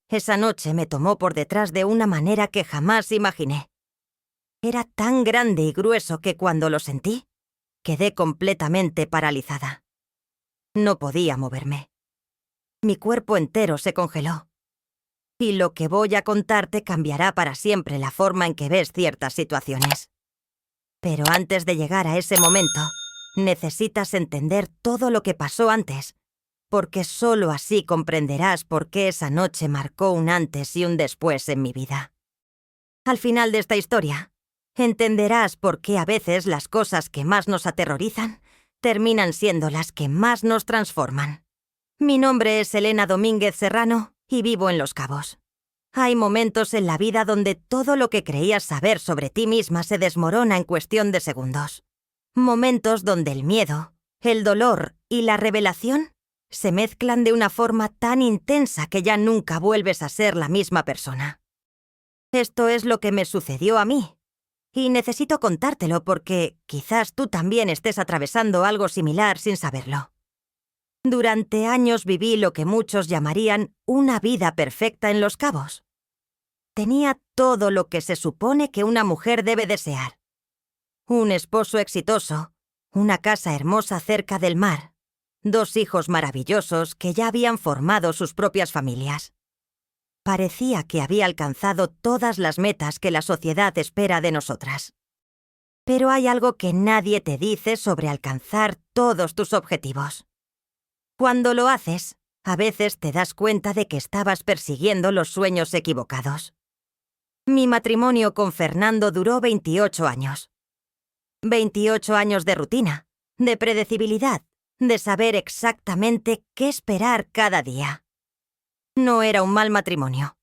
Esa noche me tomó por detrás de una manera que jamás imaginé. Era tan grande y grueso que cuando lo sentí, quedé completamente paralizada. No podía moverme. Mi cuerpo entero se congeló. Y lo que voy a contarte cambiará para siempre la forma en que ves ciertas situaciones. Pero antes de llegar a ese momento, necesitas entender todo lo que pasó antes, porque solo así comprenderás por qué esa noche marcó un antes y un después en mi vida. Al final de esta historia, entenderás por qué a veces las cosas que más nos aterrorizan terminan siendo las que más nos transforman. Mi nombre es Elena Domínguez Serrano y vivo en Los Cabos. Hay momentos en la vida donde todo lo que creías saber sobre ti misma se desmorona en cuestión de segundos. Momentos donde el miedo, el dolor y la revelación se mezclan de una forma tan intensa que ya nunca vuelves a ser la misma persona. Esto es lo que me sucedió a mí, y necesito contártelo porque quizás tú también estés atravesando algo similar sin saberlo. Durante años viví lo que muchos llamarían una vida perfecta en Los Cabos. Tenía todo lo que se supone que una mujer debe desear. Un esposo exitoso, una casa hermosa cerca del mar, 2 hijos maravillosos que ya habían formado sus propias familias. Parecía que había alcanzado todas las metas que la sociedad espera de nosotras. Pero hay algo que nadie te dice sobre alcanzar todos tus objetivos. Cuando lo haces, a veces te das cuenta de que estabas persiguiendo los sueños equivocados. Mi matrimonio con Fernando duró 28 años. 28 años de rutina, de predecibilidad, de saber exactamente qué esperar cada día. No era un mal matrimonio.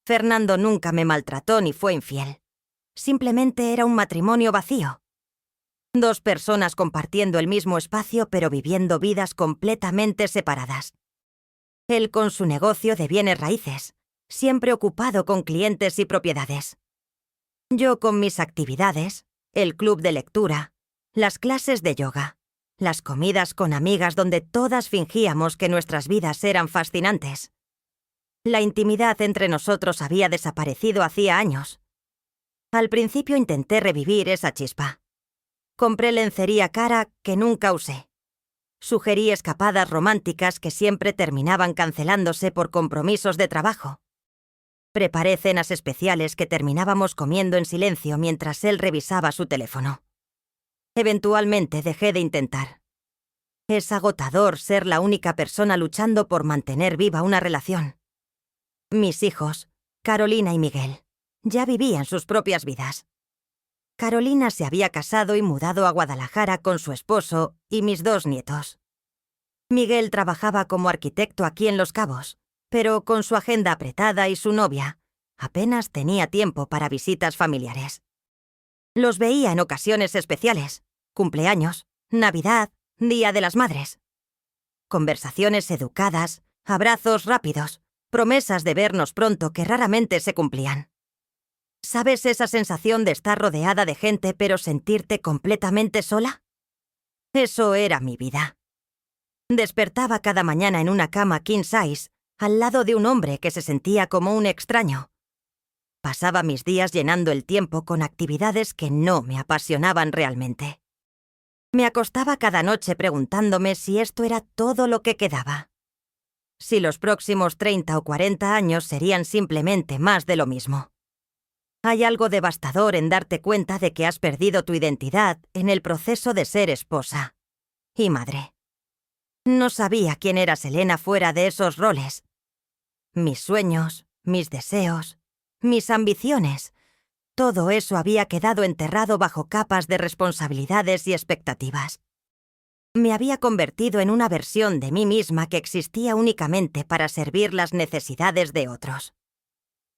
Fernando nunca me maltrató ni fue infiel. Simplemente era un matrimonio vacío. 2 personas compartiendo el mismo espacio pero viviendo vidas completamente separadas. Él con su negocio de bienes raíces, siempre ocupado con clientes y propiedades. Yo con mis actividades, el club de lectura, las clases de yoga, las comidas con amigas donde todas fingíamos que nuestras vidas eran fascinantes. La intimidad entre nosotros había desaparecido hacía años. Al principio intenté revivir esa chispa. Compré lencería cara que nunca usé. Sugerí escapadas románticas que siempre terminaban cancelándose por compromisos de trabajo. Preparé cenas especiales que terminábamos comiendo en silencio mientras él revisaba su teléfono. Eventualmente dejé de intentar. Es agotador ser la única persona luchando por mantener viva una relación. Mis hijos, Carolina y Miguel, ya vivían sus propias vidas. Carolina se había casado y mudado a Guadalajara con su esposo y mis 2 nietos. Miguel trabajaba como arquitecto aquí en Los Cabos, pero con su agenda apretada y su novia, apenas tenía tiempo para visitas familiares. Los veía en ocasiones especiales, cumpleaños, Navidad, Día de las Madres. Conversaciones educadas, abrazos rápidos, promesas de vernos pronto que raramente se cumplían. ¿Sabes esa sensación de estar rodeada de gente pero sentirte completamente sola? Eso era mi vida. Despertaba cada mañana en una cama king size, al lado de un hombre que se sentía como un extraño. Pasaba mis días llenando el tiempo con actividades que no me apasionaban realmente. Me acostaba cada noche preguntándome si esto era todo lo que quedaba. Si los próximos 30 o 40 años serían simplemente más de lo mismo. Hay algo devastador en darte cuenta de que has perdido tu identidad en el proceso de ser esposa y madre. No sabía quién era Selena fuera de esos roles. Mis sueños, mis deseos, mis ambiciones, todo eso había quedado enterrado bajo capas de responsabilidades y expectativas. Me había convertido en una versión de mí misma que existía únicamente para servir las necesidades de otros.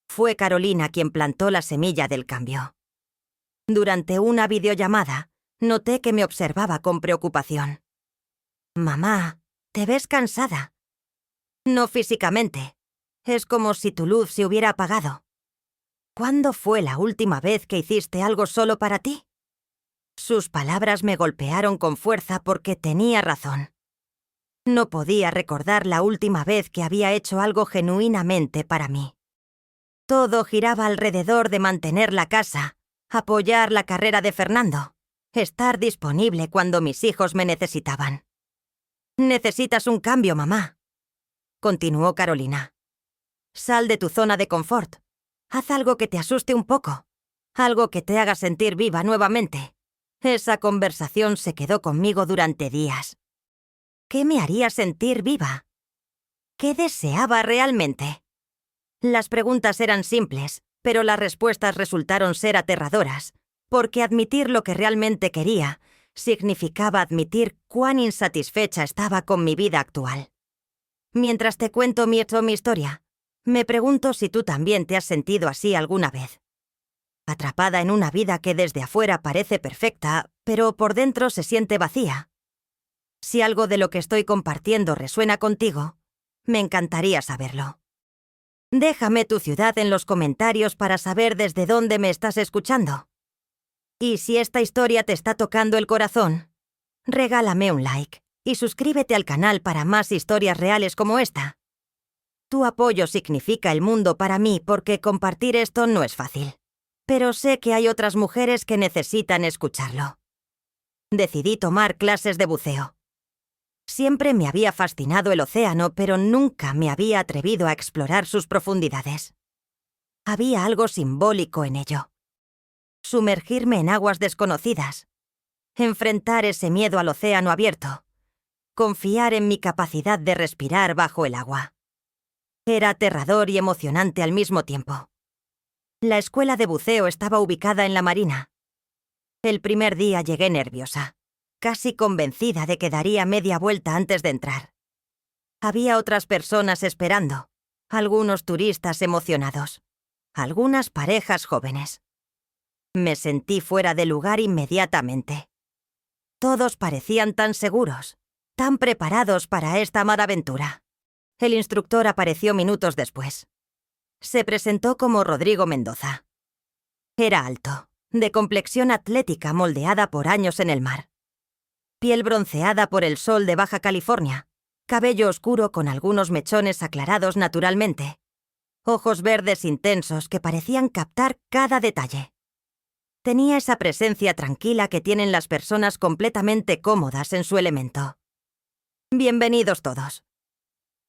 Fue Carolina quien plantó la semilla del cambio. Durante una videollamada, noté que me observaba con preocupación. «Mamá, te ves cansada». «No físicamente. Es como si tu luz se hubiera apagado». «¿Cuándo fue la última vez que hiciste algo solo para ti?» Sus palabras me golpearon con fuerza porque tenía razón. No podía recordar la última vez que había hecho algo genuinamente para mí. Todo giraba alrededor de mantener la casa, apoyar la carrera de Fernando, estar disponible cuando mis hijos me necesitaban. «Necesitas un cambio, mamá», continuó Carolina. «Sal de tu zona de confort. Haz algo que te asuste un poco, algo que te haga sentir viva nuevamente». Esa conversación se quedó conmigo durante días. ¿Qué me haría sentir viva? ¿Qué deseaba realmente? Las preguntas eran simples, pero las respuestas resultaron ser aterradoras, porque admitir lo que realmente quería significaba admitir cuán insatisfecha estaba con mi vida actual. Mientras te cuento mi historia, me pregunto si tú también te has sentido así alguna vez. Atrapada en una vida que desde afuera parece perfecta, pero por dentro se siente vacía. Si algo de lo que estoy compartiendo resuena contigo, me encantaría saberlo. Déjame tu ciudad en los comentarios para saber desde dónde me estás escuchando. Y si esta historia te está tocando el corazón, regálame un like y suscríbete al canal para más historias reales como esta. Tu apoyo significa el mundo para mí porque compartir esto no es fácil. Pero sé que hay otras mujeres que necesitan escucharlo. Decidí tomar clases de buceo. Siempre me había fascinado el océano, pero nunca me había atrevido a explorar sus profundidades. Había algo simbólico en ello. Sumergirme en aguas desconocidas. Enfrentar ese miedo al océano abierto. Confiar en mi capacidad de respirar bajo el agua. Era aterrador y emocionante al mismo tiempo. La escuela de buceo estaba ubicada en la marina. El primer día llegué nerviosa, casi convencida de que daría media vuelta antes de entrar. Había otras personas esperando, algunos turistas emocionados, algunas parejas jóvenes. Me sentí fuera de lugar inmediatamente. Todos parecían tan seguros, tan preparados para esta amada aventura. El instructor apareció minutos después. Se presentó como Rodrigo Mendoza. Era alto, de complexión atlética moldeada por años en el mar. Piel bronceada por el sol de Baja California, cabello oscuro con algunos mechones aclarados naturalmente, ojos verdes intensos que parecían captar cada detalle. Tenía esa presencia tranquila que tienen las personas completamente cómodas en su elemento. Bienvenidos todos.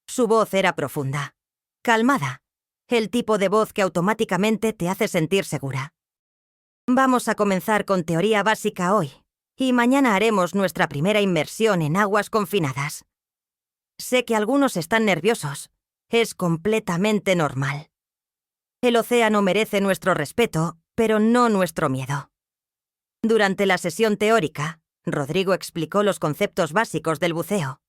Su voz era profunda, calmada. El tipo de voz que automáticamente te hace sentir segura. Vamos a comenzar con teoría básica hoy, y mañana haremos nuestra primera inmersión en aguas confinadas. Sé que algunos están nerviosos. Es completamente normal. El océano merece nuestro respeto, pero no nuestro miedo. Durante la sesión teórica, Rodrigo explicó los conceptos básicos del buceo.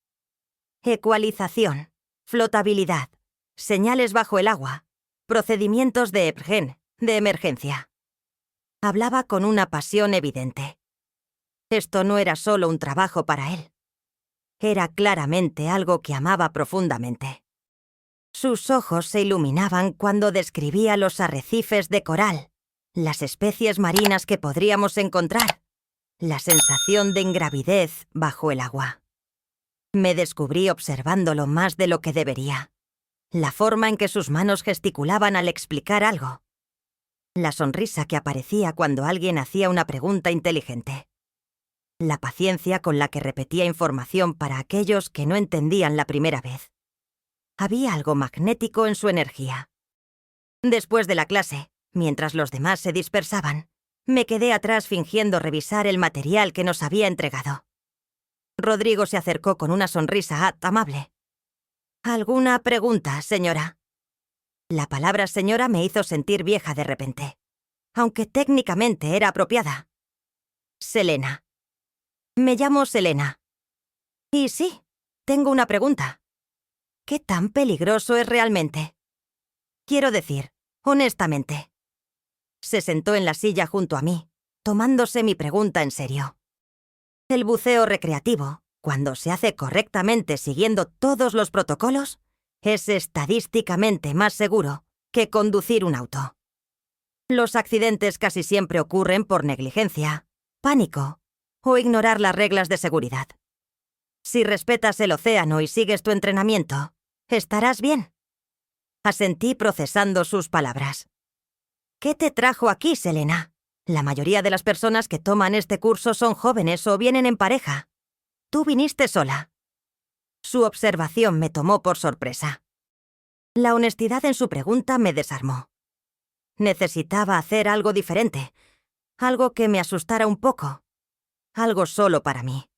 Ecualización, flotabilidad, señales bajo el agua, procedimientos de EPGEN, de emergencia. Hablaba con una pasión evidente. Esto no era solo un trabajo para él. Era claramente algo que amaba profundamente. Sus ojos se iluminaban cuando describía los arrecifes de coral, las especies marinas que podríamos encontrar, la sensación de ingravidez bajo el agua. Me descubrí observándolo más de lo que debería. La forma en que sus manos gesticulaban al explicar algo. La sonrisa que aparecía cuando alguien hacía una pregunta inteligente. La paciencia con la que repetía información para aquellos que no entendían la primera vez. Había algo magnético en su energía. Después de la clase, mientras los demás se dispersaban, me quedé atrás fingiendo revisar el material que nos había entregado. Rodrigo se acercó con una sonrisa amable. ¿Alguna pregunta, señora? La palabra señora me hizo sentir vieja de repente, aunque técnicamente era apropiada. Selena. Me llamo Selena. Y sí, tengo una pregunta. ¿Qué tan peligroso es realmente? Quiero decir, honestamente. Se sentó en la silla junto a mí, tomándose mi pregunta en serio. El buceo recreativo, cuando se hace correctamente siguiendo todos los protocolos, es estadísticamente más seguro que conducir un auto. Los accidentes casi siempre ocurren por negligencia, pánico o ignorar las reglas de seguridad. Si respetas el océano y sigues tu entrenamiento, estarás bien. Asentí procesando sus palabras. ¿Qué te trajo aquí, Selena? La mayoría de las personas que toman este curso son jóvenes o vienen en pareja. Tú viniste sola. Su observación me tomó por sorpresa. La honestidad en su pregunta me desarmó. Necesitaba hacer algo diferente, algo que me asustara un poco, algo solo para mí.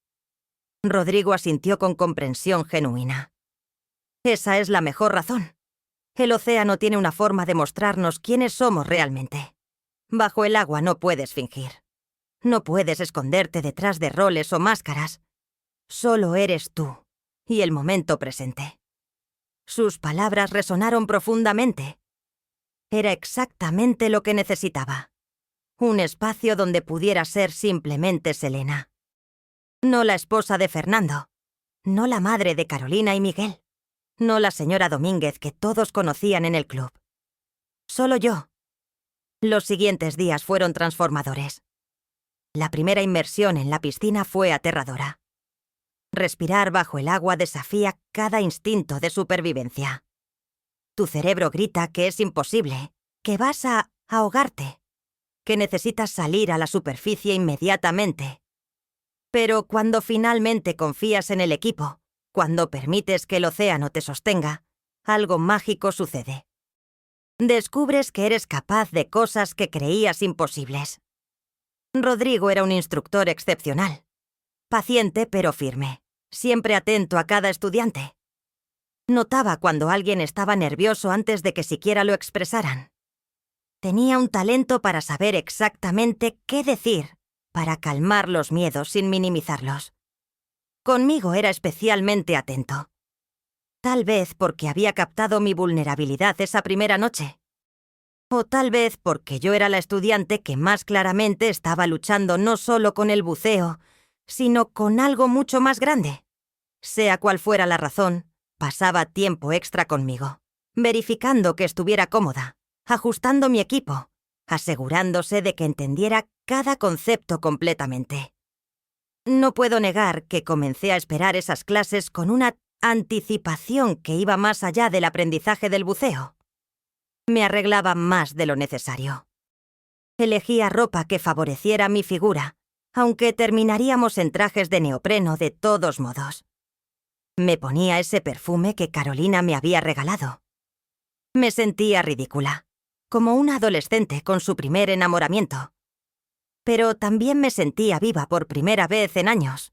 Rodrigo asintió con comprensión genuina. Esa es la mejor razón. El océano tiene una forma de mostrarnos quiénes somos realmente. Bajo el agua no puedes fingir. No puedes esconderte detrás de roles o máscaras. Solo eres tú y el momento presente. Sus palabras resonaron profundamente. Era exactamente lo que necesitaba. Un espacio donde pudiera ser simplemente Selena. No la esposa de Fernando. No la madre de Carolina y Miguel. No la señora Domínguez que todos conocían en el club. Solo yo. Los siguientes días fueron transformadores. La primera inmersión en la piscina fue aterradora. Respirar bajo el agua desafía cada instinto de supervivencia. Tu cerebro grita que es imposible, que vas a ahogarte, que necesitas salir a la superficie inmediatamente. Pero cuando finalmente confías en el equipo, cuando permites que el océano te sostenga, algo mágico sucede. Descubres que eres capaz de cosas que creías imposibles. Rodrigo era un instructor excepcional. Paciente pero firme, siempre atento a cada estudiante. Notaba cuando alguien estaba nervioso antes de que siquiera lo expresaran. Tenía un talento para saber exactamente qué decir, para calmar los miedos sin minimizarlos. Conmigo era especialmente atento. Tal vez porque había captado mi vulnerabilidad esa primera noche. O tal vez porque yo era la estudiante que más claramente estaba luchando no solo con el buceo, sino con algo mucho más grande. Sea cual fuera la razón, pasaba tiempo extra conmigo, verificando que estuviera cómoda, ajustando mi equipo, asegurándose de que entendiera cada concepto completamente. No puedo negar que comencé a esperar esas clases con una anticipación que iba más allá del aprendizaje del buceo. Me arreglaba más de lo necesario. Elegía ropa que favoreciera mi figura, aunque terminaríamos en trajes de neopreno de todos modos. Me ponía ese perfume que Carolina me había regalado. Me sentía ridícula, como una adolescente con su primer enamoramiento. Pero también me sentía viva por primera vez en años.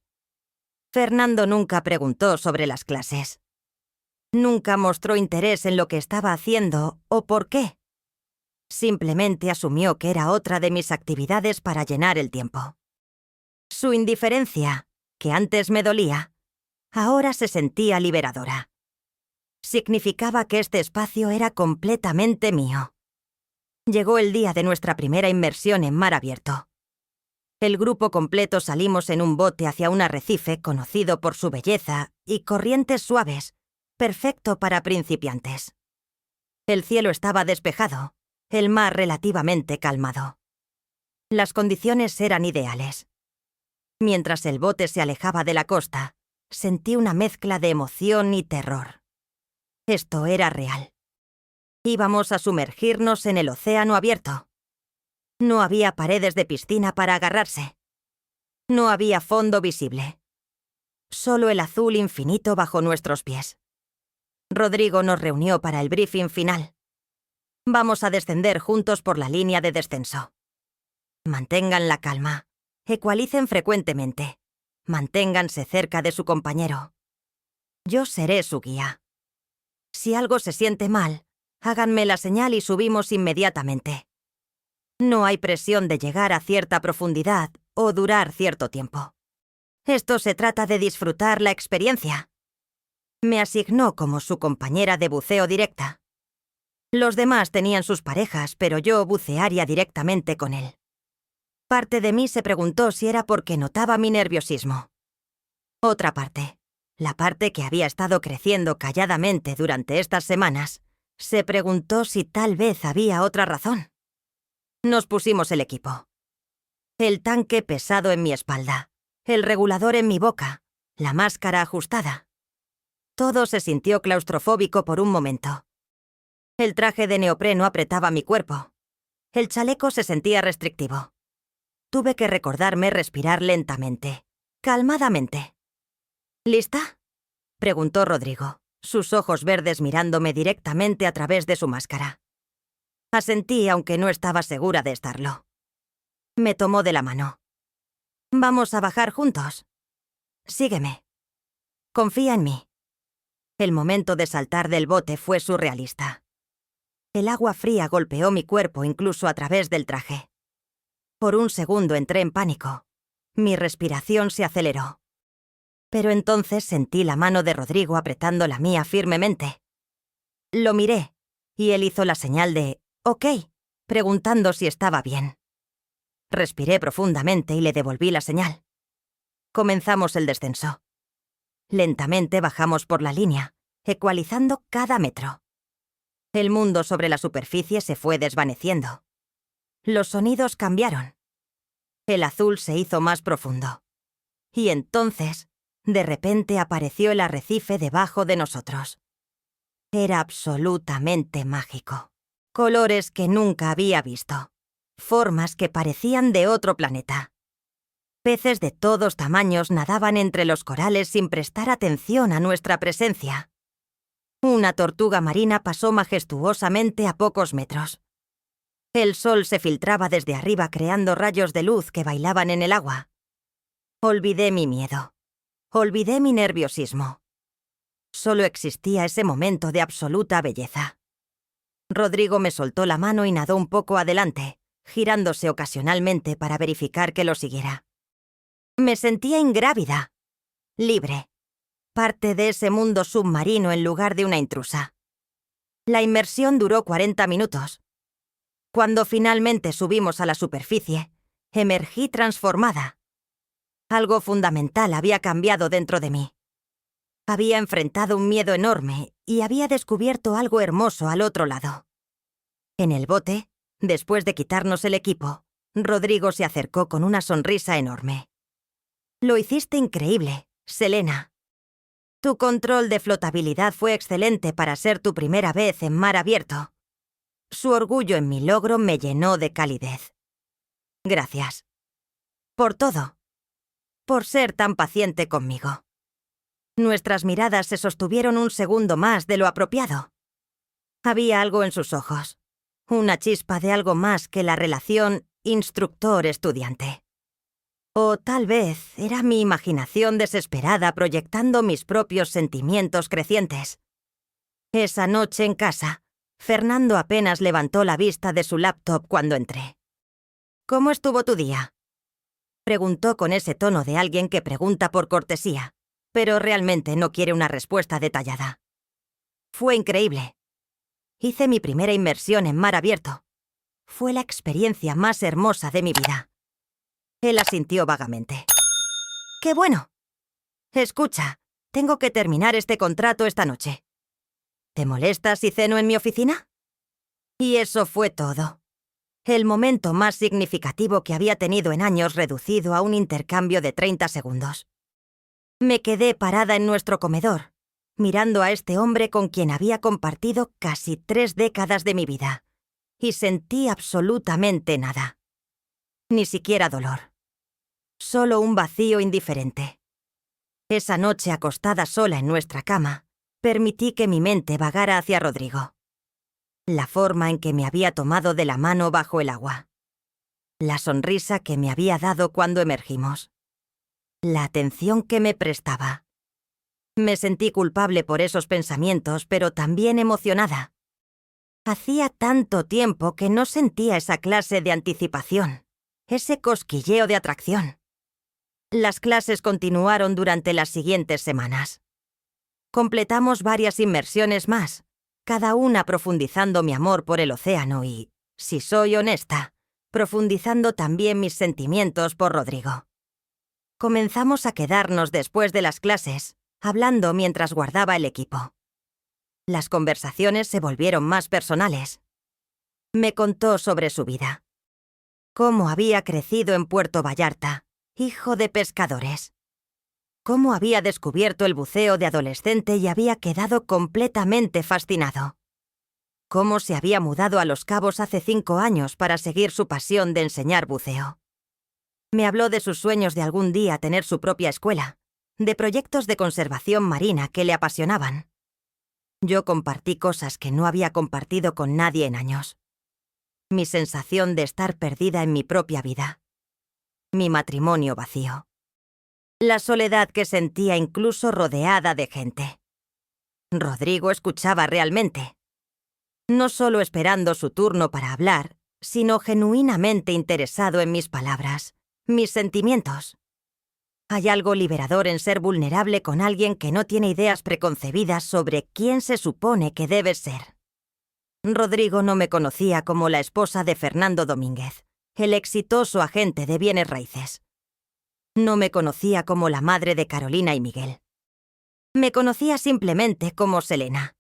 Fernando nunca preguntó sobre las clases. Nunca mostró interés en lo que estaba haciendo o por qué. Simplemente asumió que era otra de mis actividades para llenar el tiempo. Su indiferencia, que antes me dolía, ahora se sentía liberadora. Significaba que este espacio era completamente mío. Llegó el día de nuestra primera inmersión en mar abierto. El grupo completo salimos en un bote hacia un arrecife conocido por su belleza y corrientes suaves, perfecto para principiantes. El cielo estaba despejado, el mar relativamente calmado. Las condiciones eran ideales. Mientras el bote se alejaba de la costa, sentí una mezcla de emoción y terror. Esto era real. Íbamos a sumergirnos en el océano abierto. No había paredes de piscina para agarrarse. No había fondo visible. Solo el azul infinito bajo nuestros pies. Rodrigo nos reunió para el briefing final. Vamos a descender juntos por la línea de descenso. Mantengan la calma. Ecualicen frecuentemente. Manténganse cerca de su compañero. Yo seré su guía. Si algo se siente mal, háganme la señal y subimos inmediatamente. No hay presión de llegar a cierta profundidad o durar cierto tiempo. Esto se trata de disfrutar la experiencia. Me asignó como su compañera de buceo directa. Los demás tenían sus parejas, pero yo bucearía directamente con él. Parte de mí se preguntó si era porque notaba mi nerviosismo. Otra parte, la parte que había estado creciendo calladamente durante estas semanas, se preguntó si tal vez había otra razón. Nos pusimos el equipo. El tanque pesado en mi espalda, el regulador en mi boca, la máscara ajustada. Todo se sintió claustrofóbico por un momento. El traje de neopreno apretaba mi cuerpo. El chaleco se sentía restrictivo. Tuve que recordarme respirar lentamente, calmadamente. ¿Lista?, preguntó Rodrigo, sus ojos verdes mirándome directamente a través de su máscara. Asentí, aunque no estaba segura de estarlo. Me tomó de la mano. «Vamos a bajar juntos. Sígueme. Confía en mí». El momento de saltar del bote fue surrealista. El agua fría golpeó mi cuerpo incluso a través del traje. Por un segundo entré en pánico. Mi respiración se aceleró. Pero entonces sentí la mano de Rodrigo apretando la mía firmemente. Lo miré, y él hizo la señal de «OK», preguntando si estaba bien. Respiré profundamente y le devolví la señal. Comenzamos el descenso. Lentamente bajamos por la línea, ecualizando cada metro. El mundo sobre la superficie se fue desvaneciendo. Los sonidos cambiaron. El azul se hizo más profundo. Y entonces, de repente apareció el arrecife debajo de nosotros. Era absolutamente mágico. Colores que nunca había visto. Formas que parecían de otro planeta. Peces de todos tamaños nadaban entre los corales sin prestar atención a nuestra presencia. Una tortuga marina pasó majestuosamente a pocos metros. El sol se filtraba desde arriba creando rayos de luz que bailaban en el agua. Olvidé mi miedo. Olvidé mi nerviosismo. Solo existía ese momento de absoluta belleza. Rodrigo me soltó la mano y nadó un poco adelante, girándose ocasionalmente para verificar que lo siguiera. Me sentía ingrávida, libre, parte de ese mundo submarino en lugar de una intrusa. La inmersión duró 40 minutos. Cuando finalmente subimos a la superficie, emergí transformada. Algo fundamental había cambiado dentro de mí. Había enfrentado un miedo enorme y había descubierto algo hermoso al otro lado. En el bote, después de quitarnos el equipo, Rodrigo se acercó con una sonrisa enorme. «Lo hiciste increíble, Selena. Tu control de flotabilidad fue excelente para ser tu primera vez en mar abierto». Su orgullo en mi logro me llenó de calidez. «Gracias. Por todo. Por ser tan paciente conmigo». Nuestras miradas se sostuvieron un segundo más de lo apropiado. Había algo en sus ojos, una chispa de algo más que la relación instructor-estudiante. O tal vez era mi imaginación desesperada proyectando mis propios sentimientos crecientes. Esa noche en casa, Fernando apenas levantó la vista de su laptop cuando entré. «¿Cómo estuvo tu día?», preguntó con ese tono de alguien que pregunta por cortesía, pero realmente no quiere una respuesta detallada. «Fue increíble. Hice mi primera inmersión en mar abierto. Fue la experiencia más hermosa de mi vida». Él asintió vagamente. «¡Qué bueno! Escucha, tengo que terminar este contrato esta noche. ¿Te molesta si ceno en mi oficina?». Y eso fue todo. El momento más significativo que había tenido en años reducido a un intercambio de 30 segundos. Me quedé parada en nuestro comedor, mirando a este hombre con quien había compartido casi 3 décadas de mi vida, y sentí absolutamente nada. Ni siquiera dolor. Solo un vacío indiferente. Esa noche acostada sola en nuestra cama, permití que mi mente vagara hacia Rodrigo. La forma en que me había tomado de la mano bajo el agua. La sonrisa que me había dado cuando emergimos. La atención que me prestaba. Me sentí culpable por esos pensamientos, pero también emocionada. Hacía tanto tiempo que no sentía esa clase de anticipación, ese cosquilleo de atracción. Las clases continuaron durante las siguientes semanas. Completamos varias inmersiones más, cada una profundizando mi amor por el océano y, si soy honesta, profundizando también mis sentimientos por Rodrigo. Comenzamos a quedarnos después de las clases, hablando mientras guardaba el equipo. Las conversaciones se volvieron más personales. Me contó sobre su vida. Cómo había crecido en Puerto Vallarta, hijo de pescadores. cómo había descubierto el buceo de adolescente y había quedado completamente fascinado. Cómo se había mudado a Los Cabos hace 5 años para seguir su pasión de enseñar buceo. Me habló de sus sueños de algún día tener su propia escuela, de proyectos de conservación marina que le apasionaban. Yo compartí cosas que no había compartido con nadie en años. Mi sensación de estar perdida en mi propia vida. Mi matrimonio vacío. La soledad que sentía incluso rodeada de gente. Rodrigo escuchaba realmente. No solo esperando su turno para hablar, sino genuinamente interesado en mis palabras, mis sentimientos. Hay algo liberador en ser vulnerable con alguien que no tiene ideas preconcebidas sobre quién se supone que debes ser. Rodrigo no me conocía como la esposa de Fernando Domínguez, el exitoso agente de bienes raíces. No me conocía como la madre de Carolina y Miguel. Me conocía simplemente como Selena,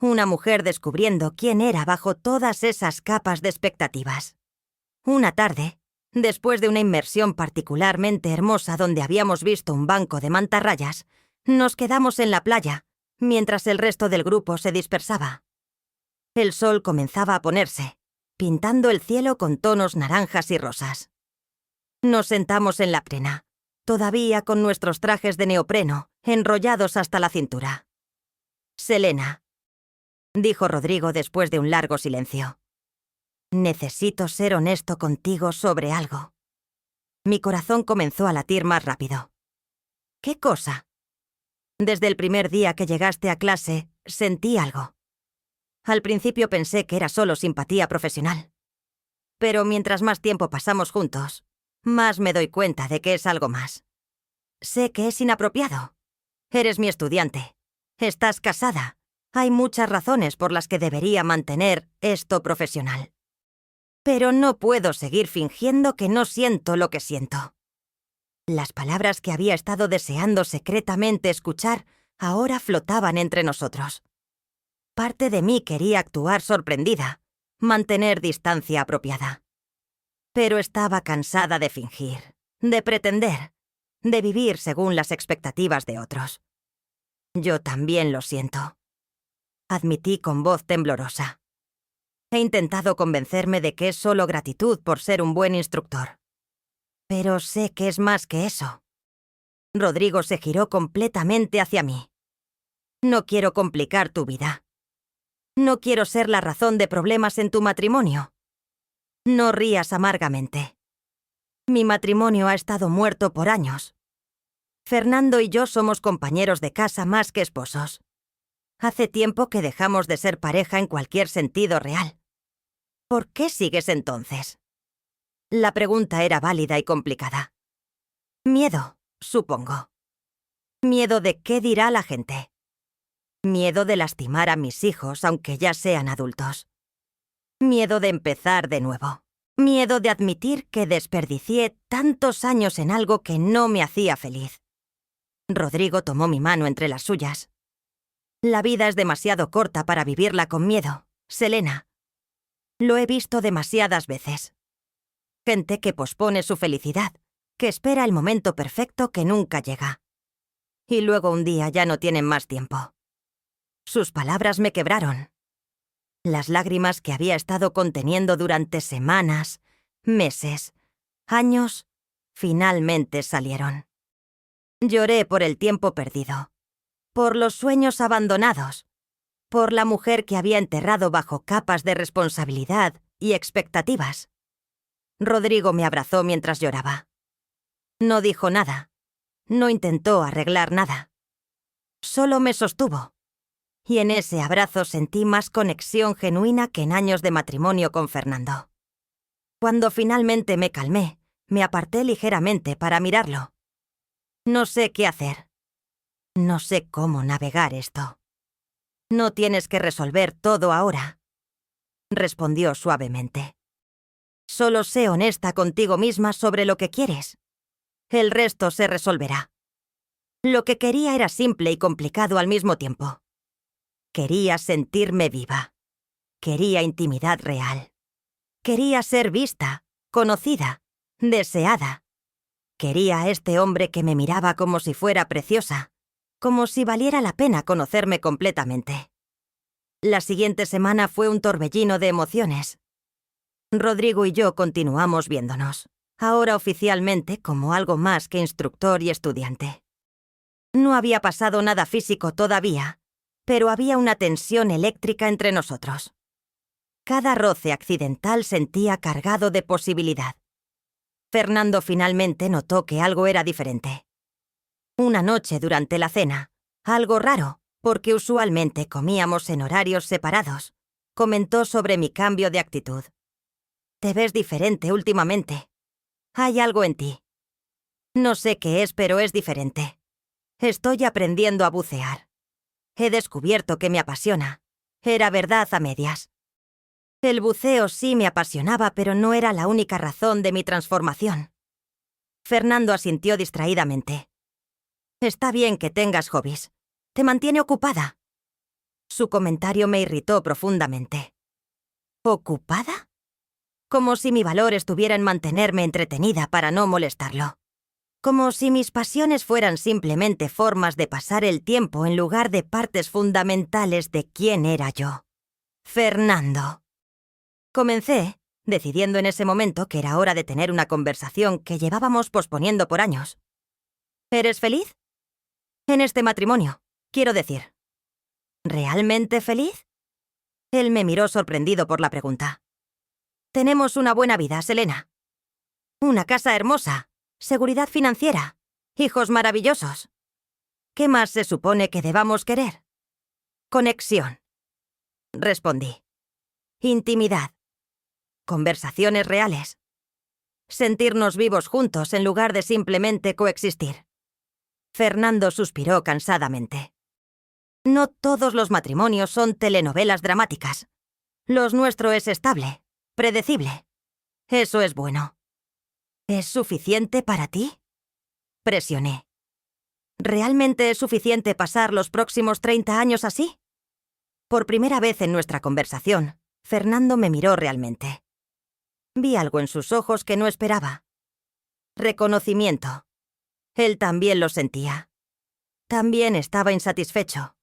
una mujer descubriendo quién era bajo todas esas capas de expectativas. Una tarde, después de una inmersión particularmente hermosa donde habíamos visto un banco de mantarrayas, nos quedamos en la playa, mientras el resto del grupo se dispersaba. El sol comenzaba a ponerse, pintando el cielo con tonos naranjas y rosas. Nos sentamos en la arena, todavía con nuestros trajes de neopreno, enrollados hasta la cintura. «Selena», dijo Rodrigo después de un largo silencio. «Necesito ser honesto contigo sobre algo». Mi corazón comenzó a latir más rápido. «¿Qué cosa?» «Desde el primer día que llegaste a clase, sentí algo. Al principio pensé que era solo simpatía profesional. Pero mientras más tiempo pasamos juntos, más me doy cuenta de que es algo más. Sé que es inapropiado. Eres mi estudiante. Estás casada. Hay muchas razones por las que debería mantener esto profesional. Pero no puedo seguir fingiendo que no siento lo que siento». Las palabras que había estado deseando secretamente escuchar ahora flotaban entre nosotros. Parte de mí quería actuar sorprendida, mantener distancia apropiada. Pero estaba cansada de fingir, de pretender, de vivir según las expectativas de otros. «Yo también lo siento», admití con voz temblorosa. He intentado convencerme de que es solo gratitud por ser un buen instructor. Pero sé que es más que eso. Rodrigo se giró completamente hacia mí. «No quiero complicar tu vida. No quiero ser la razón de problemas en tu matrimonio. No rías amargamente. Mi matrimonio ha estado muerto por años. Fernando y yo somos compañeros de casa más que esposos. Hace tiempo que dejamos de ser pareja en cualquier sentido real. ¿Por qué sigues entonces?» La pregunta era válida y complicada. Miedo, supongo. Miedo de qué dirá la gente. Miedo de lastimar a mis hijos, aunque ya sean adultos. Miedo de empezar de nuevo. Miedo de admitir que desperdicié tantos años en algo que no me hacía feliz. Rodrigo tomó mi mano entre las suyas. «La vida es demasiado corta para vivirla con miedo, Selena. Lo he visto demasiadas veces. Gente que pospone su felicidad, que espera el momento perfecto que nunca llega. Y luego un día ya no tienen más tiempo». Sus palabras me quebraron. Las lágrimas que había estado conteniendo durante semanas, meses, años, finalmente salieron. Lloré por el tiempo perdido, por los sueños abandonados, por la mujer que había enterrado bajo capas de responsabilidad y expectativas. Rodrigo me abrazó mientras lloraba. No dijo nada, no intentó arreglar nada. Solo me sostuvo. Y en ese abrazo sentí más conexión genuina que en años de matrimonio con Fernando. Cuando finalmente me calmé, me aparté ligeramente para mirarlo. No sé qué hacer. No sé cómo navegar esto. «No tienes que resolver todo ahora», respondió suavemente. «Solo sé honesta contigo misma sobre lo que quieres. El resto se resolverá». Lo que quería era simple y complicado al mismo tiempo. Quería sentirme viva. Quería intimidad real. Quería ser vista, conocida, deseada. Quería a este hombre que me miraba como si fuera preciosa, como si valiera la pena conocerme completamente. La siguiente semana fue un torbellino de emociones. Rodrigo y yo continuamos viéndonos, ahora oficialmente como algo más que instructor y estudiante. No había pasado nada físico todavía, pero había una tensión eléctrica entre nosotros. Cada roce accidental sentía cargado de posibilidad. Fernando finalmente notó que algo era diferente. Una noche durante la cena, algo raro, porque usualmente comíamos en horarios separados, comentó sobre mi cambio de actitud. Te ves diferente últimamente. Hay algo en ti. No sé qué es, pero es diferente. Estoy aprendiendo a bucear. He descubierto que me apasiona. Era verdad a medias. El buceo sí me apasionaba, pero no era la única razón de mi transformación. Fernando asintió distraídamente. Está bien que tengas hobbies. Te mantiene ocupada. Su comentario me irritó profundamente. ¿Ocupada? Como si mi valor estuviera en mantenerme entretenida para no molestarlo. Como si mis pasiones fueran simplemente formas de pasar el tiempo en lugar de partes fundamentales de quién era yo. Fernando. Comencé, decidiendo en ese momento que era hora de tener una conversación que llevábamos posponiendo por años. ¿Eres feliz? En este matrimonio, quiero decir. ¿Realmente feliz? Él me miró sorprendido por la pregunta. Tenemos una buena vida, Selena. Una casa hermosa, seguridad financiera, hijos maravillosos. ¿Qué más se supone que debamos querer? Conexión. Respondí. Intimidad. Conversaciones reales. Sentirnos vivos juntos en lugar de simplemente coexistir. Fernando suspiró cansadamente. No todos los matrimonios son telenovelas dramáticas. Lo nuestro es estable, predecible. Eso es bueno. ¿Es suficiente para ti? Presioné. ¿Realmente es suficiente pasar los próximos 30 años así? Por primera vez en nuestra conversación, Fernando me miró realmente. Vi algo en sus ojos que no esperaba. Reconocimiento. Él también lo sentía. También estaba insatisfecho.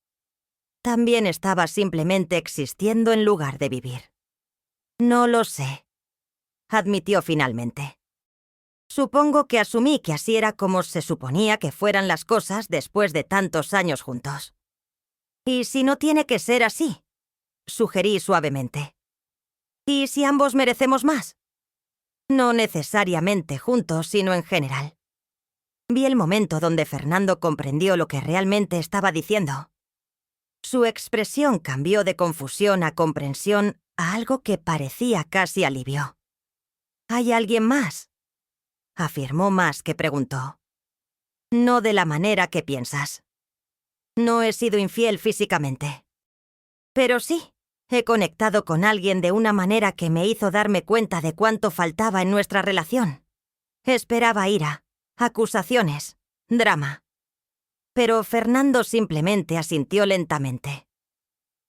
También estaba simplemente existiendo en lugar de vivir. No lo sé, admitió finalmente. Supongo que asumí que así era como se suponía que fueran las cosas después de tantos años juntos. ¿Y si no tiene que ser así? Sugerí suavemente. ¿Y si ambos merecemos más? No necesariamente juntos, sino en general. Vi el momento donde Fernando comprendió lo que realmente estaba diciendo. Su expresión cambió de confusión a comprensión a algo que parecía casi alivio. ¿Hay alguien más? Afirmó más que preguntó. No de la manera que piensas. No he sido infiel físicamente. Pero sí, he conectado con alguien de una manera que me hizo darme cuenta de cuánto faltaba en nuestra relación. Esperaba ira, acusaciones, drama. Pero Fernando simplemente asintió lentamente.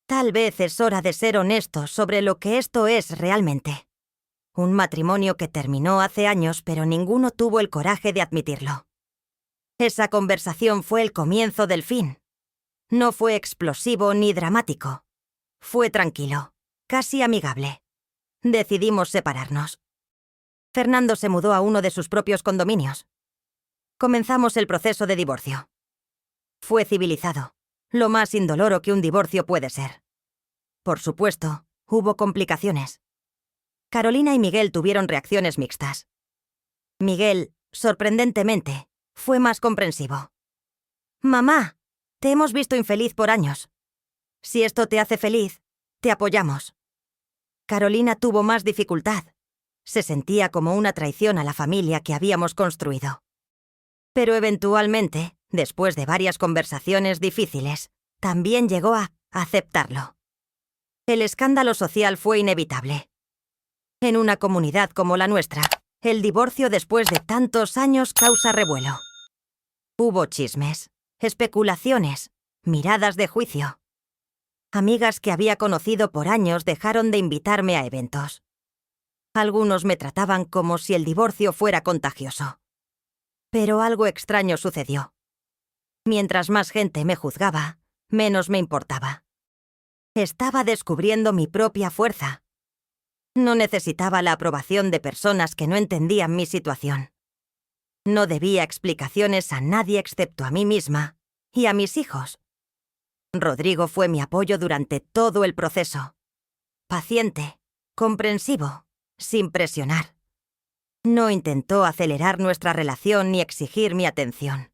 Tal vez es hora de ser honestos sobre lo que esto es realmente. Un matrimonio que terminó hace años, pero ninguno tuvo el coraje de admitirlo. Esa conversación fue el comienzo del fin. No fue explosivo ni dramático. Fue tranquilo, casi amigable. Decidimos separarnos. Fernando se mudó a uno de sus propios condominios. Comenzamos el proceso de divorcio. Fue civilizado, lo más indoloro que un divorcio puede ser. Por supuesto, hubo complicaciones. Carolina y Miguel tuvieron reacciones mixtas. Miguel, sorprendentemente, fue más comprensivo. «Mamá, te hemos visto infeliz por años. Si esto te hace feliz, te apoyamos». Carolina tuvo más dificultad. Se sentía como una traición a la familia que habíamos construido. Pero eventualmente, después de varias conversaciones difíciles, también llegó a aceptarlo. El escándalo social fue inevitable. En una comunidad como la nuestra, el divorcio después de tantos años causa revuelo. Hubo chismes, especulaciones, miradas de juicio. Amigas que había conocido por años dejaron de invitarme a eventos. Algunos me trataban como si el divorcio fuera contagioso. Pero algo extraño sucedió. Mientras más gente me juzgaba, menos me importaba. Estaba descubriendo mi propia fuerza. No necesitaba la aprobación de personas que no entendían mi situación. No debía explicaciones a nadie excepto a mí misma y a mis hijos. Rodrigo fue mi apoyo durante todo el proceso. Paciente, comprensivo, sin presionar. No intentó acelerar nuestra relación ni exigir mi atención.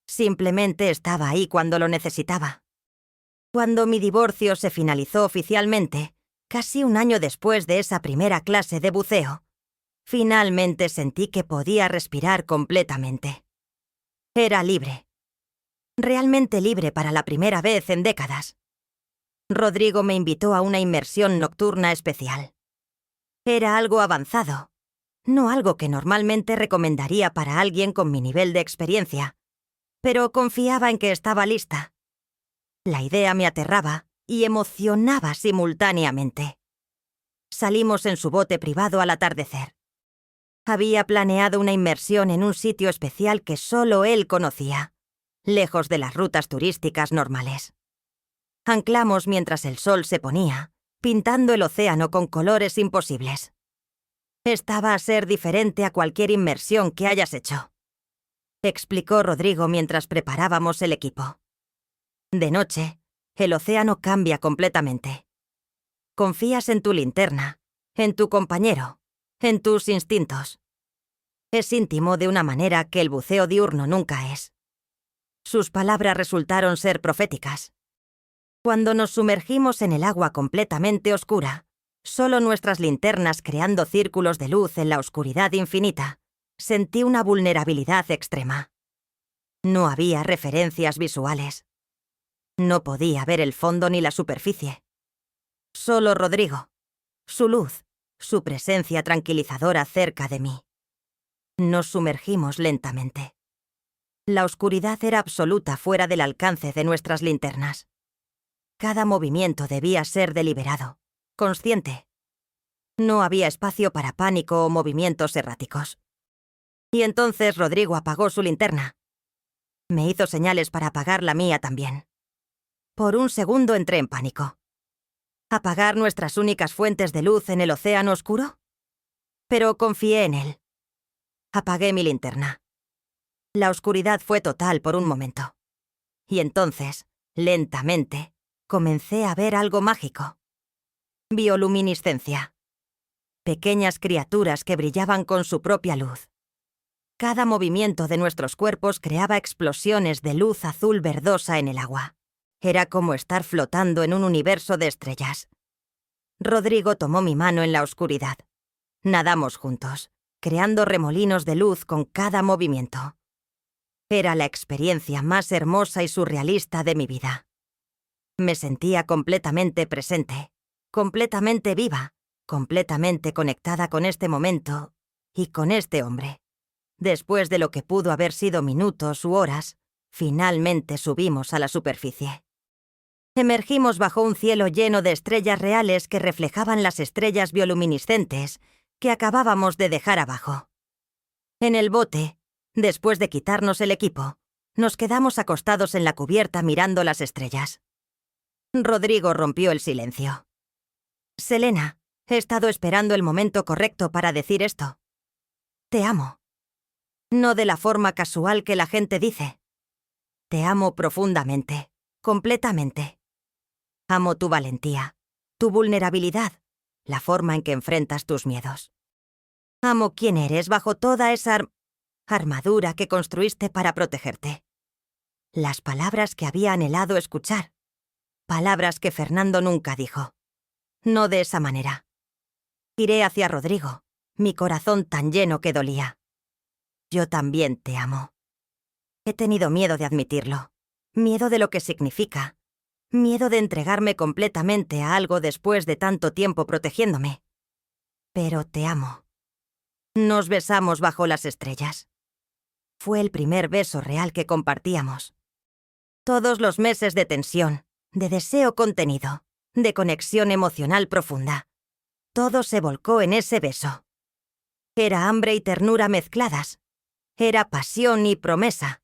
Simplemente estaba ahí cuando lo necesitaba. Cuando mi divorcio se finalizó oficialmente, casi un año después de esa primera clase de buceo, finalmente sentí que podía respirar completamente. Era libre. Realmente libre para la primera vez en décadas. Rodrigo me invitó a una inmersión nocturna especial. Era algo avanzado, no algo que normalmente recomendaría para alguien con mi nivel de experiencia, pero confiaba en que estaba lista. La idea me aterraba y emocionaba simultáneamente. Salimos en su bote privado al atardecer. Había planeado una inmersión en un sitio especial que solo él conocía, lejos de las rutas turísticas normales. Anclamos mientras el sol se ponía, pintando el océano con colores imposibles. Estaba a ser diferente a cualquier inmersión que hayas hecho, explicó Rodrigo mientras preparábamos el equipo. De noche, el océano cambia completamente. Confías en tu linterna, en tu compañero, en tus instintos. Es íntimo de una manera que el buceo diurno nunca es. Sus palabras resultaron ser proféticas. Cuando nos sumergimos en el agua completamente oscura, solo nuestras linternas creando círculos de luz en la oscuridad infinita, sentí una vulnerabilidad extrema. No había referencias visuales. No podía ver el fondo ni la superficie. Solo Rodrigo, su luz, su presencia tranquilizadora cerca de mí. Nos sumergimos lentamente. La oscuridad era absoluta fuera del alcance de nuestras linternas. Cada movimiento debía ser deliberado, consciente. No había espacio para pánico o movimientos erráticos. Y entonces Rodrigo apagó su linterna. Me hizo señales para apagar la mía también. Por un segundo entré en pánico. ¿Apagar nuestras únicas fuentes de luz en el océano oscuro? Pero confié en él. Apagué mi linterna. La oscuridad fue total por un momento. Y entonces, lentamente, comencé a ver algo mágico. Bioluminiscencia. Pequeñas criaturas que brillaban con su propia luz. Cada movimiento de nuestros cuerpos creaba explosiones de luz azul verdosa en el agua. Era como estar flotando en un universo de estrellas. Rodrigo tomó mi mano en la oscuridad. Nadamos juntos, creando remolinos de luz con cada movimiento. Era la experiencia más hermosa y surrealista de mi vida. Me sentía completamente presente, completamente viva, completamente conectada con este momento y con este hombre. Después de lo que pudo haber sido minutos u horas, finalmente subimos a la superficie. Emergimos bajo un cielo lleno de estrellas reales que reflejaban las estrellas bioluminiscentes que acabábamos de dejar abajo. En el bote, después de quitarnos el equipo, nos quedamos acostados en la cubierta mirando las estrellas. Rodrigo rompió el silencio. «Selena, he estado esperando el momento correcto para decir esto. Te amo. No de la forma casual que la gente dice. Te amo profundamente, completamente. Amo tu valentía, tu vulnerabilidad, la forma en que enfrentas tus miedos. Amo quién eres bajo toda esa armadura que construiste para protegerte». Las palabras que había anhelado escuchar. Palabras que Fernando nunca dijo. No de esa manera. Giré hacia Rodrigo, mi corazón tan lleno que dolía. Yo también te amo. He tenido miedo de admitirlo. Miedo de lo que significa. Miedo de entregarme completamente a algo después de tanto tiempo protegiéndome. Pero te amo. Nos besamos bajo las estrellas. Fue el primer beso real que compartíamos. Todos los meses de tensión, de deseo contenido, de conexión emocional profunda. Todo se volcó en ese beso. Era hambre y ternura mezcladas. Era pasión y promesa.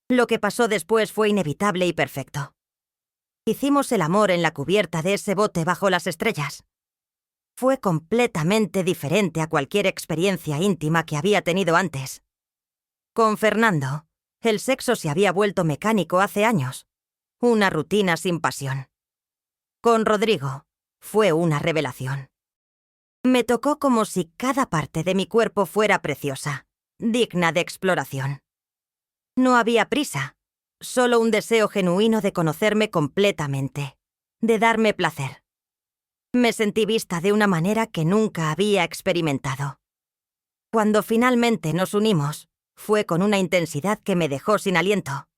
Lo que pasó después fue inevitable y perfecto. Hicimos el amor en la cubierta de ese bote bajo las estrellas. Fue completamente diferente a cualquier experiencia íntima que había tenido antes. Con Fernando, el sexo se había vuelto mecánico hace años, una rutina sin pasión. Con Rodrigo, fue una revelación. Me tocó como si cada parte de mi cuerpo fuera preciosa, digna de exploración. No había prisa, solo un deseo genuino de conocerme completamente, de darme placer. Me sentí vista de una manera que nunca había experimentado. Cuando finalmente nos unimos, fue con una intensidad que me dejó sin aliento.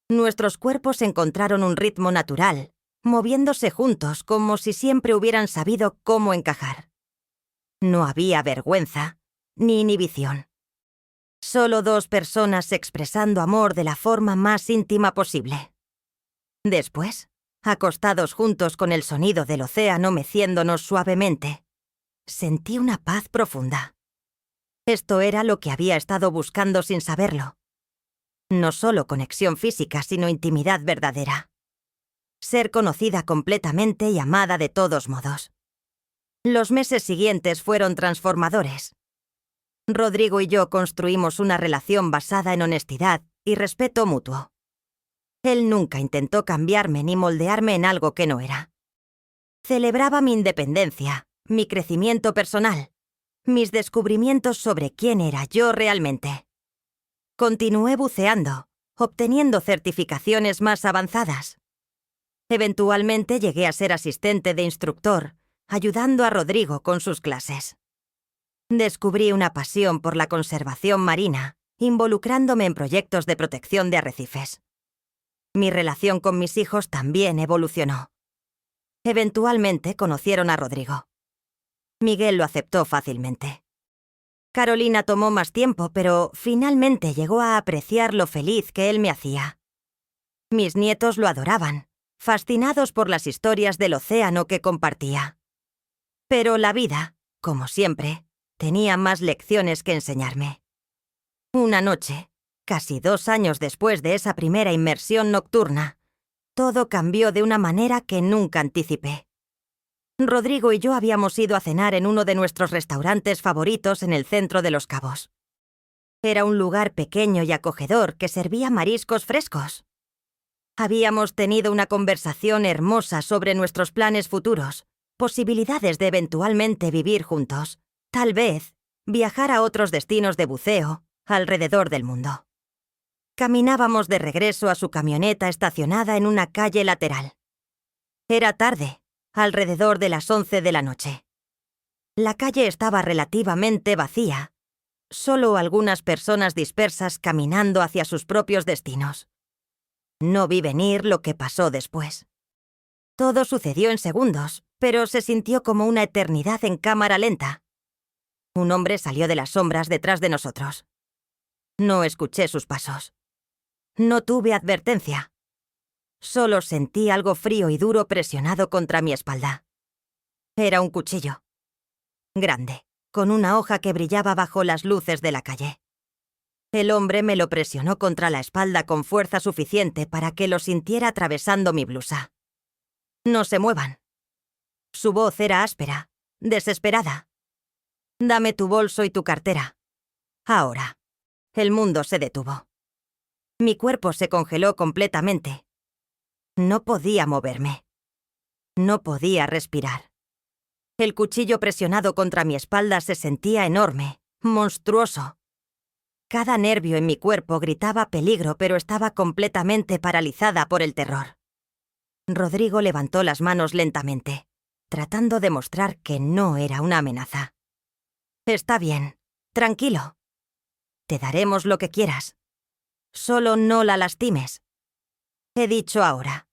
Nuestros cuerpos encontraron un ritmo natural, moviéndose juntos como si siempre hubieran sabido cómo encajar. No había vergüenza ni inhibición. Solo dos personas expresando amor de la forma más íntima posible. Después, acostados juntos con el sonido del océano meciéndonos suavemente, sentí una paz profunda. Esto era lo que había estado buscando sin saberlo. No solo conexión física, sino intimidad verdadera. Ser conocida completamente y amada de todos modos. Los meses siguientes fueron transformadores. Rodrigo y yo construimos una relación basada en honestidad y respeto mutuo. Él nunca intentó cambiarme ni moldearme en algo que no era. Celebraba mi independencia, mi crecimiento personal, mis descubrimientos sobre quién era yo realmente. Continué buceando, obteniendo certificaciones más avanzadas. Eventualmente llegué a ser asistente de instructor, ayudando a Rodrigo con sus clases. Descubrí una pasión por la conservación marina, involucrándome en proyectos de protección de arrecifes. Mi relación con mis hijos también evolucionó. Eventualmente conocieron a Rodrigo. Miguel lo aceptó fácilmente. Carolina tomó más tiempo, pero finalmente llegó a apreciar lo feliz que él me hacía. Mis nietos lo adoraban, fascinados por las historias del océano que compartía. Pero la vida, como siempre, tenía más lecciones que enseñarme. Una noche, casi 2 años después de esa primera inmersión nocturna, todo cambió de una manera que nunca anticipé. Rodrigo y yo habíamos ido a cenar en uno de nuestros restaurantes favoritos en el centro de Los Cabos. Era un lugar pequeño y acogedor que servía mariscos frescos. Habíamos tenido una conversación hermosa sobre nuestros planes futuros, posibilidades de eventualmente vivir juntos, tal vez viajar a otros destinos de buceo alrededor del mundo. Caminábamos de regreso a su camioneta estacionada en una calle lateral. Era tarde, alrededor de las 11 de la noche. La calle estaba relativamente vacía, solo algunas personas dispersas caminando hacia sus propios destinos. No vi venir lo que pasó después. Todo sucedió en segundos, pero se sintió como una eternidad en cámara lenta. Un hombre salió de las sombras detrás de nosotros. No escuché sus pasos. No tuve advertencia. Solo sentí algo frío y duro presionado contra mi espalda. Era un cuchillo. Grande, con una hoja que brillaba bajo las luces de la calle. El hombre me lo presionó contra la espalda con fuerza suficiente para que lo sintiera atravesando mi blusa. «No se muevan». Su voz era áspera, desesperada. «Dame tu bolso y tu cartera. Ahora». El mundo se detuvo. Mi cuerpo se congeló completamente. No podía moverme. No podía respirar. El cuchillo presionado contra mi espalda se sentía enorme, monstruoso. Cada nervio en mi cuerpo gritaba peligro, pero estaba completamente paralizada por el terror. Rodrigo levantó las manos lentamente, tratando de mostrar que no era una amenaza. «Está bien, tranquilo. Te daremos lo que quieras. Solo no la lastimes. He dicho ahora».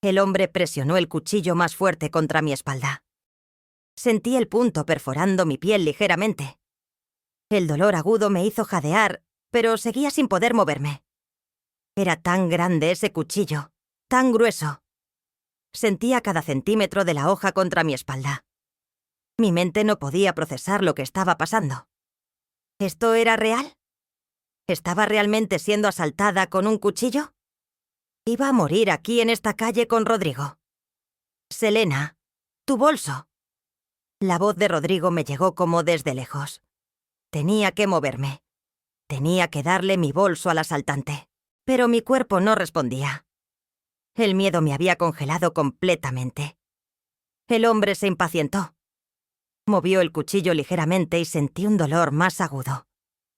El hombre presionó el cuchillo más fuerte contra mi espalda. Sentí el punto perforando mi piel ligeramente. El dolor agudo me hizo jadear, pero seguía sin poder moverme. Era tan grande ese cuchillo, tan grueso. Sentía cada centímetro de la hoja contra mi espalda. Mi mente no podía procesar lo que estaba pasando. ¿Esto era real? ¿Estaba realmente siendo asaltada con un cuchillo? Iba a morir aquí en esta calle con Rodrigo. Selena, tu bolso. La voz de Rodrigo me llegó como desde lejos. Tenía que moverme. Tenía que darle mi bolso al asaltante. Pero mi cuerpo no respondía. El miedo me había congelado completamente. El hombre se impacientó. Movió el cuchillo ligeramente y sentí un dolor más agudo.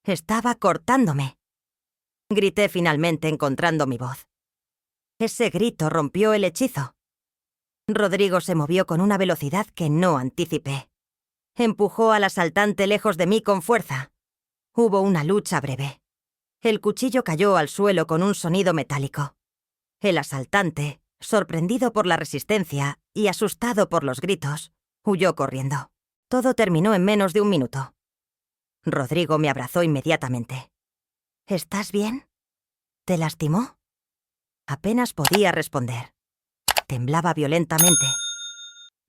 Estaba cortándome. Grité finalmente encontrando mi voz. Ese grito rompió el hechizo. Rodrigo se movió con una velocidad que no anticipé. Empujó al asaltante lejos de mí con fuerza. Hubo una lucha breve. El cuchillo cayó al suelo con un sonido metálico. El asaltante, sorprendido por la resistencia y asustado por los gritos, huyó corriendo. Todo terminó en menos de un minuto. Rodrigo me abrazó inmediatamente. ¿Estás bien? ¿Te lastimó? Apenas podía responder. Temblaba violentamente.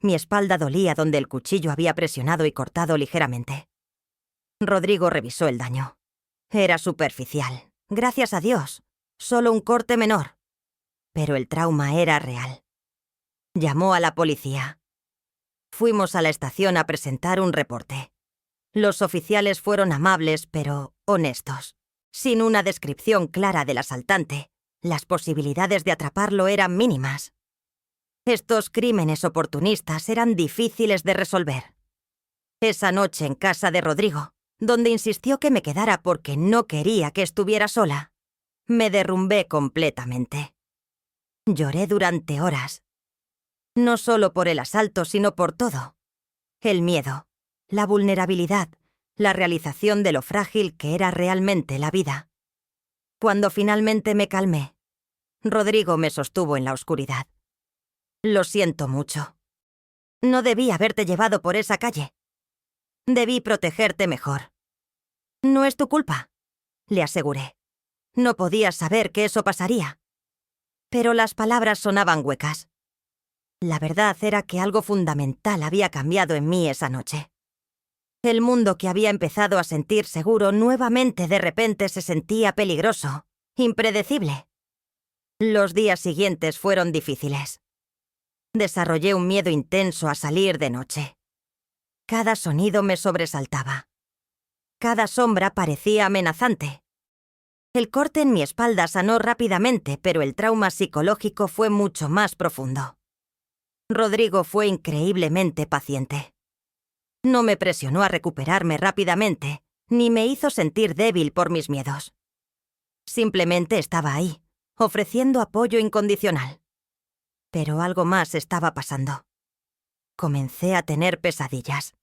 Mi espalda dolía donde el cuchillo había presionado y cortado ligeramente. Rodrigo revisó el daño. Era superficial. Gracias a Dios. Solo un corte menor. Pero el trauma era real. Llamó a la policía. Fuimos a la estación a presentar un reporte. Los oficiales fueron amables, pero honestos. Sin una descripción clara del asaltante, las posibilidades de atraparlo eran mínimas. Estos crímenes oportunistas eran difíciles de resolver. Esa noche en casa de Rodrigo, donde insistió que me quedara porque no quería que estuviera sola, me derrumbé completamente. Lloré durante horas. No solo por el asalto, sino por todo. El miedo, la vulnerabilidad, la realización de lo frágil que era realmente la vida. Cuando finalmente me calmé, Rodrigo me sostuvo en la oscuridad. Lo siento mucho. No debí haberte llevado por esa calle. Debí protegerte mejor. No es tu culpa, le aseguré. No podías saber que eso pasaría. Pero las palabras sonaban huecas. La verdad era que algo fundamental había cambiado en mí esa noche. El mundo que había empezado a sentir seguro nuevamente de repente se sentía peligroso, impredecible. Los días siguientes fueron difíciles. Desarrollé un miedo intenso a salir de noche. Cada sonido me sobresaltaba. Cada sombra parecía amenazante. El corte en mi espalda sanó rápidamente, pero el trauma psicológico fue mucho más profundo. Rodrigo fue increíblemente paciente. No me presionó a recuperarme rápidamente, ni me hizo sentir débil por mis miedos. Simplemente estaba ahí, ofreciendo apoyo incondicional. Pero algo más estaba pasando. Comencé a tener pesadillas.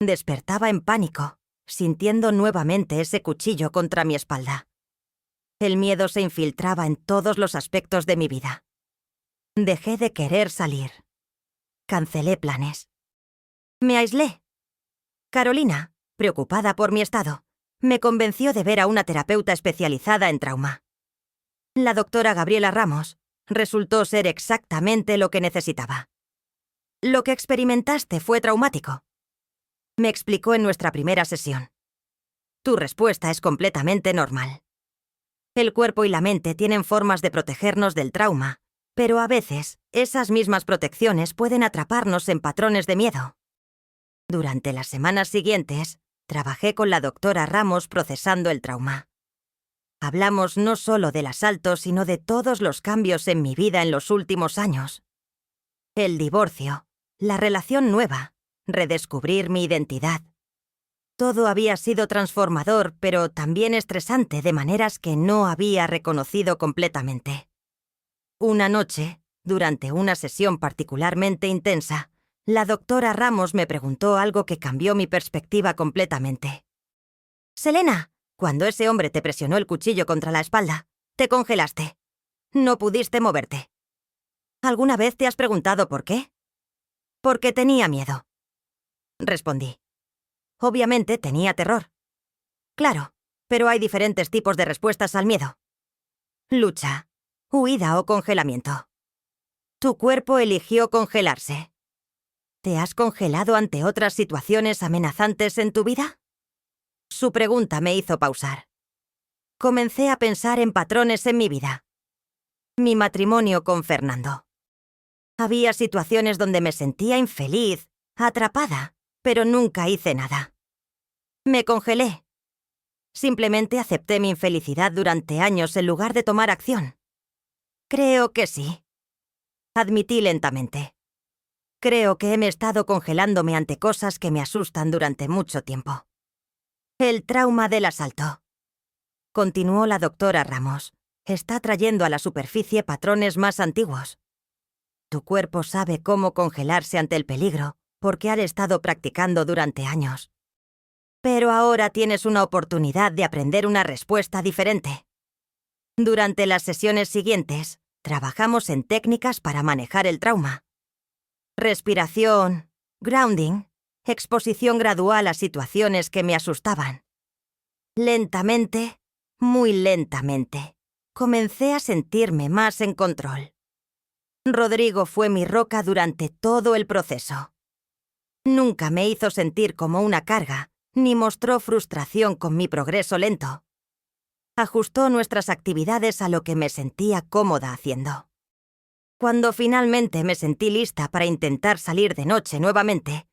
Despertaba en pánico, sintiendo nuevamente ese cuchillo contra mi espalda. El miedo se infiltraba en todos los aspectos de mi vida. Dejé de querer salir. Cancelé planes. Me aislé. Carolina, preocupada por mi estado, me convenció de ver a una terapeuta especializada en trauma. La doctora Gabriela Ramos resultó ser exactamente lo que necesitaba. Lo que experimentaste fue traumático, me explicó en nuestra primera sesión. Tu respuesta es completamente normal. El cuerpo y la mente tienen formas de protegernos del trauma, pero a veces esas mismas protecciones pueden atraparnos en patrones de miedo. Durante las semanas siguientes, trabajé con la doctora Ramos procesando el trauma. Hablamos no solo del asalto, sino de todos los cambios en mi vida en los últimos años. El divorcio, la relación nueva, redescubrir mi identidad. Todo había sido transformador, pero también estresante de maneras que no había reconocido completamente. Una noche, durante una sesión particularmente intensa, la doctora Ramos me preguntó algo que cambió mi perspectiva completamente. Selena, cuando ese hombre te presionó el cuchillo contra la espalda, te congelaste. No pudiste moverte. ¿Alguna vez te has preguntado por qué? Porque tenía miedo. Respondí. Obviamente tenía terror. Claro, pero hay diferentes tipos de respuestas al miedo. Lucha, huida o congelamiento. Tu cuerpo eligió congelarse. ¿Te has congelado ante otras situaciones amenazantes en tu vida? Su pregunta me hizo pausar. Comencé a pensar en patrones en mi vida. Mi matrimonio con Fernando. Había situaciones donde me sentía infeliz, atrapada, pero nunca hice nada. Me congelé. Simplemente acepté mi infelicidad durante años en lugar de tomar acción. Creo que sí. Admití lentamente. Creo que he estado congelándome ante cosas que me asustan durante mucho tiempo. El trauma del asalto. Continuó la doctora Ramos. Está trayendo a la superficie patrones más antiguos. Tu cuerpo sabe cómo congelarse ante el peligro, porque has estado practicando durante años. Pero ahora tienes una oportunidad de aprender una respuesta diferente. Durante las sesiones siguientes, trabajamos en técnicas para manejar el trauma. Respiración, grounding, exposición gradual a situaciones que me asustaban. Lentamente, muy lentamente, comencé a sentirme más en control. Rodrigo fue mi roca durante todo el proceso. Nunca me hizo sentir como una carga, ni mostró frustración con mi progreso lento. Ajustó nuestras actividades a lo que me sentía cómoda haciendo. Cuando finalmente me sentí lista para intentar salir de noche nuevamente,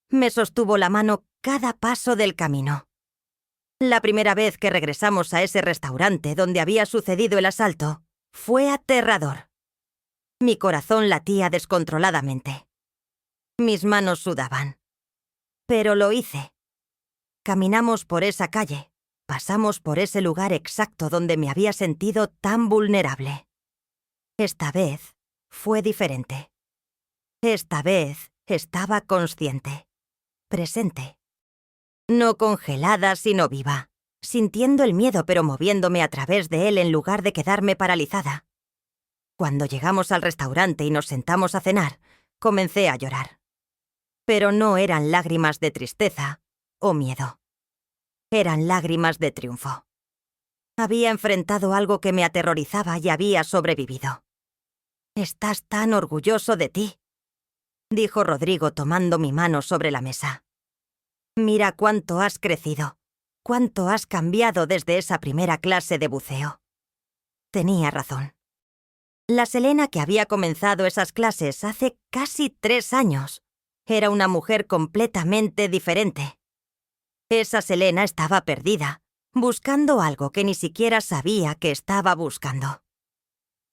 me sostuvo la mano cada paso del camino. La primera vez que regresamos a ese restaurante donde había sucedido el asalto, fue aterrador. Mi corazón latía descontroladamente. Mis manos sudaban. Pero lo hice. Caminamos por esa calle, pasamos por ese lugar exacto donde me había sentido tan vulnerable. Esta vez fue diferente. Esta vez estaba consciente, presente. No congelada, sino viva, sintiendo el miedo pero moviéndome a través de él en lugar de quedarme paralizada. Cuando llegamos al restaurante y nos sentamos a cenar, comencé a llorar. Pero no eran lágrimas de tristeza o miedo. Eran lágrimas de triunfo. Había enfrentado algo que me aterrorizaba y había sobrevivido. «Estás tan orgulloso de ti», dijo Rodrigo tomando mi mano sobre la mesa. «Mira cuánto has crecido, cuánto has cambiado desde esa primera clase de buceo». Tenía razón. La Selena que había comenzado esas clases hace casi 3 años era una mujer completamente diferente. Esa Selena estaba perdida, buscando algo que ni siquiera sabía que estaba buscando.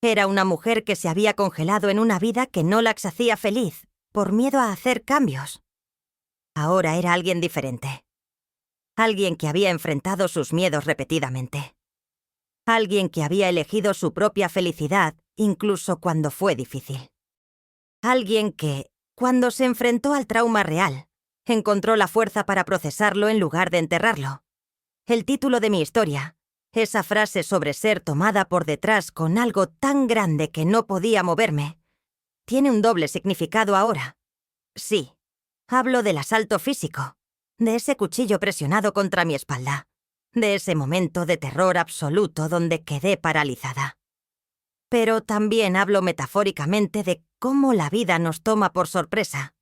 Era una mujer que se había congelado en una vida que no la hacía feliz, por miedo a hacer cambios. Ahora era alguien diferente. Alguien que había enfrentado sus miedos repetidamente. Alguien que había elegido su propia felicidad, incluso cuando fue difícil. Alguien que, cuando se enfrentó al trauma real, encontró la fuerza para procesarlo en lugar de enterrarlo. El título de mi historia, esa frase sobre ser tomada por detrás con algo tan grande que no podía moverme, tiene un doble significado ahora. Sí, hablo del asalto físico, de ese cuchillo presionado contra mi espalda, de ese momento de terror absoluto donde quedé paralizada. Pero también hablo metafóricamente de cómo la vida nos toma por sorpresa,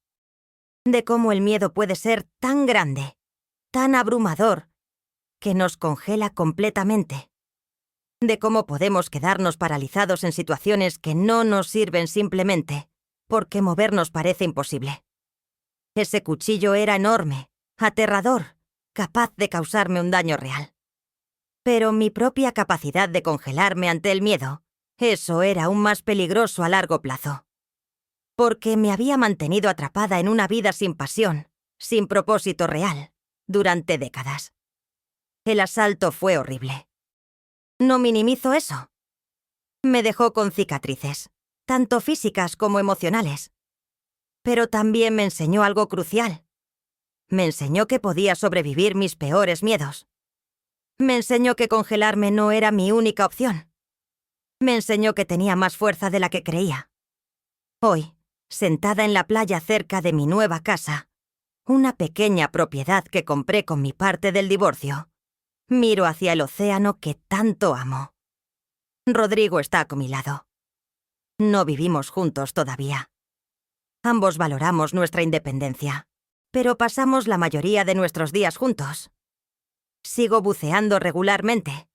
de cómo el miedo puede ser tan grande, tan abrumador, que nos congela completamente, de cómo podemos quedarnos paralizados en situaciones que no nos sirven simplemente porque movernos parece imposible. Ese cuchillo era enorme, aterrador, capaz de causarme un daño real. Pero mi propia capacidad de congelarme ante el miedo, eso era aún más peligroso a largo plazo. Porque me había mantenido atrapada en una vida sin pasión, sin propósito real, durante décadas. El asalto fue horrible. No minimizo eso. Me dejó con cicatrices, tanto físicas como emocionales. Pero también me enseñó algo crucial. Me enseñó que podía sobrevivir mis peores miedos. Me enseñó que congelarme no era mi única opción. Me enseñó que tenía más fuerza de la que creía. Hoy, sentada en la playa cerca de mi nueva casa, una pequeña propiedad que compré con mi parte del divorcio, miro hacia el océano que tanto amo. Rodrigo está a mi lado. No vivimos juntos todavía. Ambos valoramos nuestra independencia, pero pasamos la mayoría de nuestros días juntos. Sigo buceando regularmente.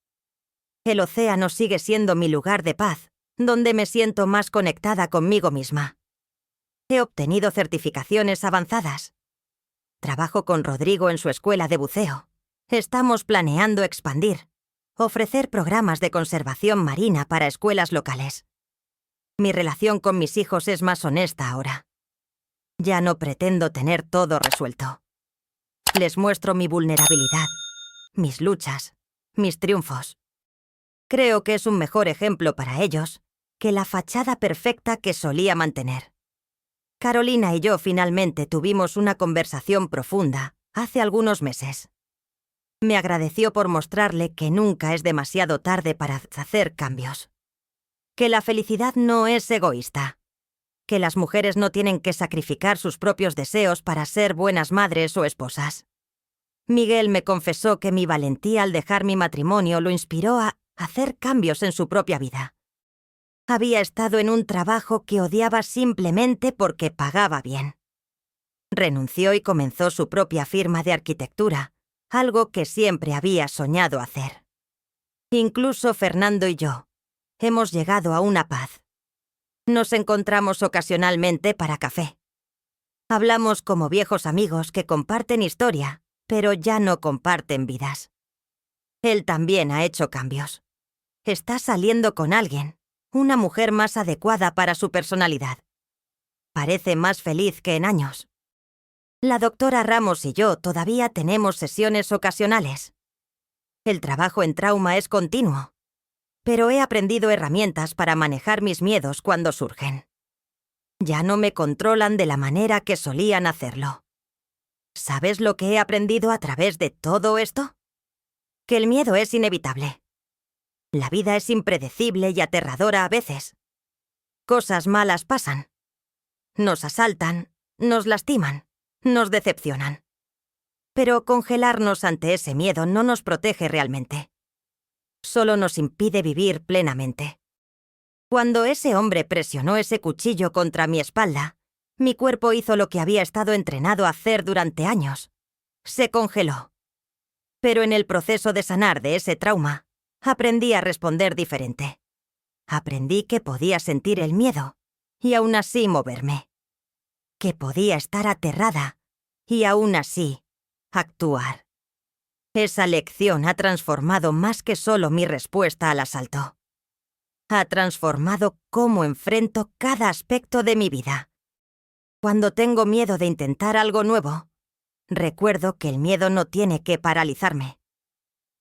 El océano sigue siendo mi lugar de paz, donde me siento más conectada conmigo misma. He obtenido certificaciones avanzadas. Trabajo con Rodrigo en su escuela de buceo. Estamos planeando expandir, ofrecer programas de conservación marina para escuelas locales. Mi relación con mis hijos es más honesta ahora. Ya no pretendo tener todo resuelto. Les muestro mi vulnerabilidad, mis luchas, mis triunfos. Creo que es un mejor ejemplo para ellos que la fachada perfecta que solía mantener. Carolina y yo finalmente tuvimos una conversación profunda hace algunos meses. Me agradeció por mostrarle que nunca es demasiado tarde para hacer cambios. Que la felicidad no es egoísta. Que las mujeres no tienen que sacrificar sus propios deseos para ser buenas madres o esposas. Miguel me confesó que mi valentía al dejar mi matrimonio lo inspiró a hacer cambios en su propia vida. Había estado en un trabajo que odiaba simplemente porque pagaba bien. Renunció y comenzó su propia firma de arquitectura, algo que siempre había soñado hacer. Incluso Fernando y yo hemos llegado a una paz. Nos encontramos ocasionalmente para café. Hablamos como viejos amigos que comparten historia, pero ya no comparten vidas. Él también ha hecho cambios. Está saliendo con alguien, una mujer más adecuada para su personalidad. Parece más feliz que en años. La doctora Ramos y yo todavía tenemos sesiones ocasionales. El trabajo en trauma es continuo, pero he aprendido herramientas para manejar mis miedos cuando surgen. Ya no me controlan de la manera que solían hacerlo. ¿Sabes lo que he aprendido a través de todo esto? Que el miedo es inevitable. La vida es impredecible y aterradora a veces. Cosas malas pasan. Nos asaltan, nos lastiman, nos decepcionan. Pero congelarnos ante ese miedo no nos protege realmente. Solo nos impide vivir plenamente. Cuando ese hombre presionó ese cuchillo contra mi espalda, mi cuerpo hizo lo que había estado entrenado a hacer durante años. Se congeló. Pero en el proceso de sanar de ese trauma, aprendí a responder diferente. Aprendí que podía sentir el miedo y aún así moverme. Que podía estar aterrada y aún así actuar. Esa lección ha transformado más que solo mi respuesta al asalto. Ha transformado cómo enfrento cada aspecto de mi vida. Cuando tengo miedo de intentar algo nuevo, recuerdo que el miedo no tiene que paralizarme.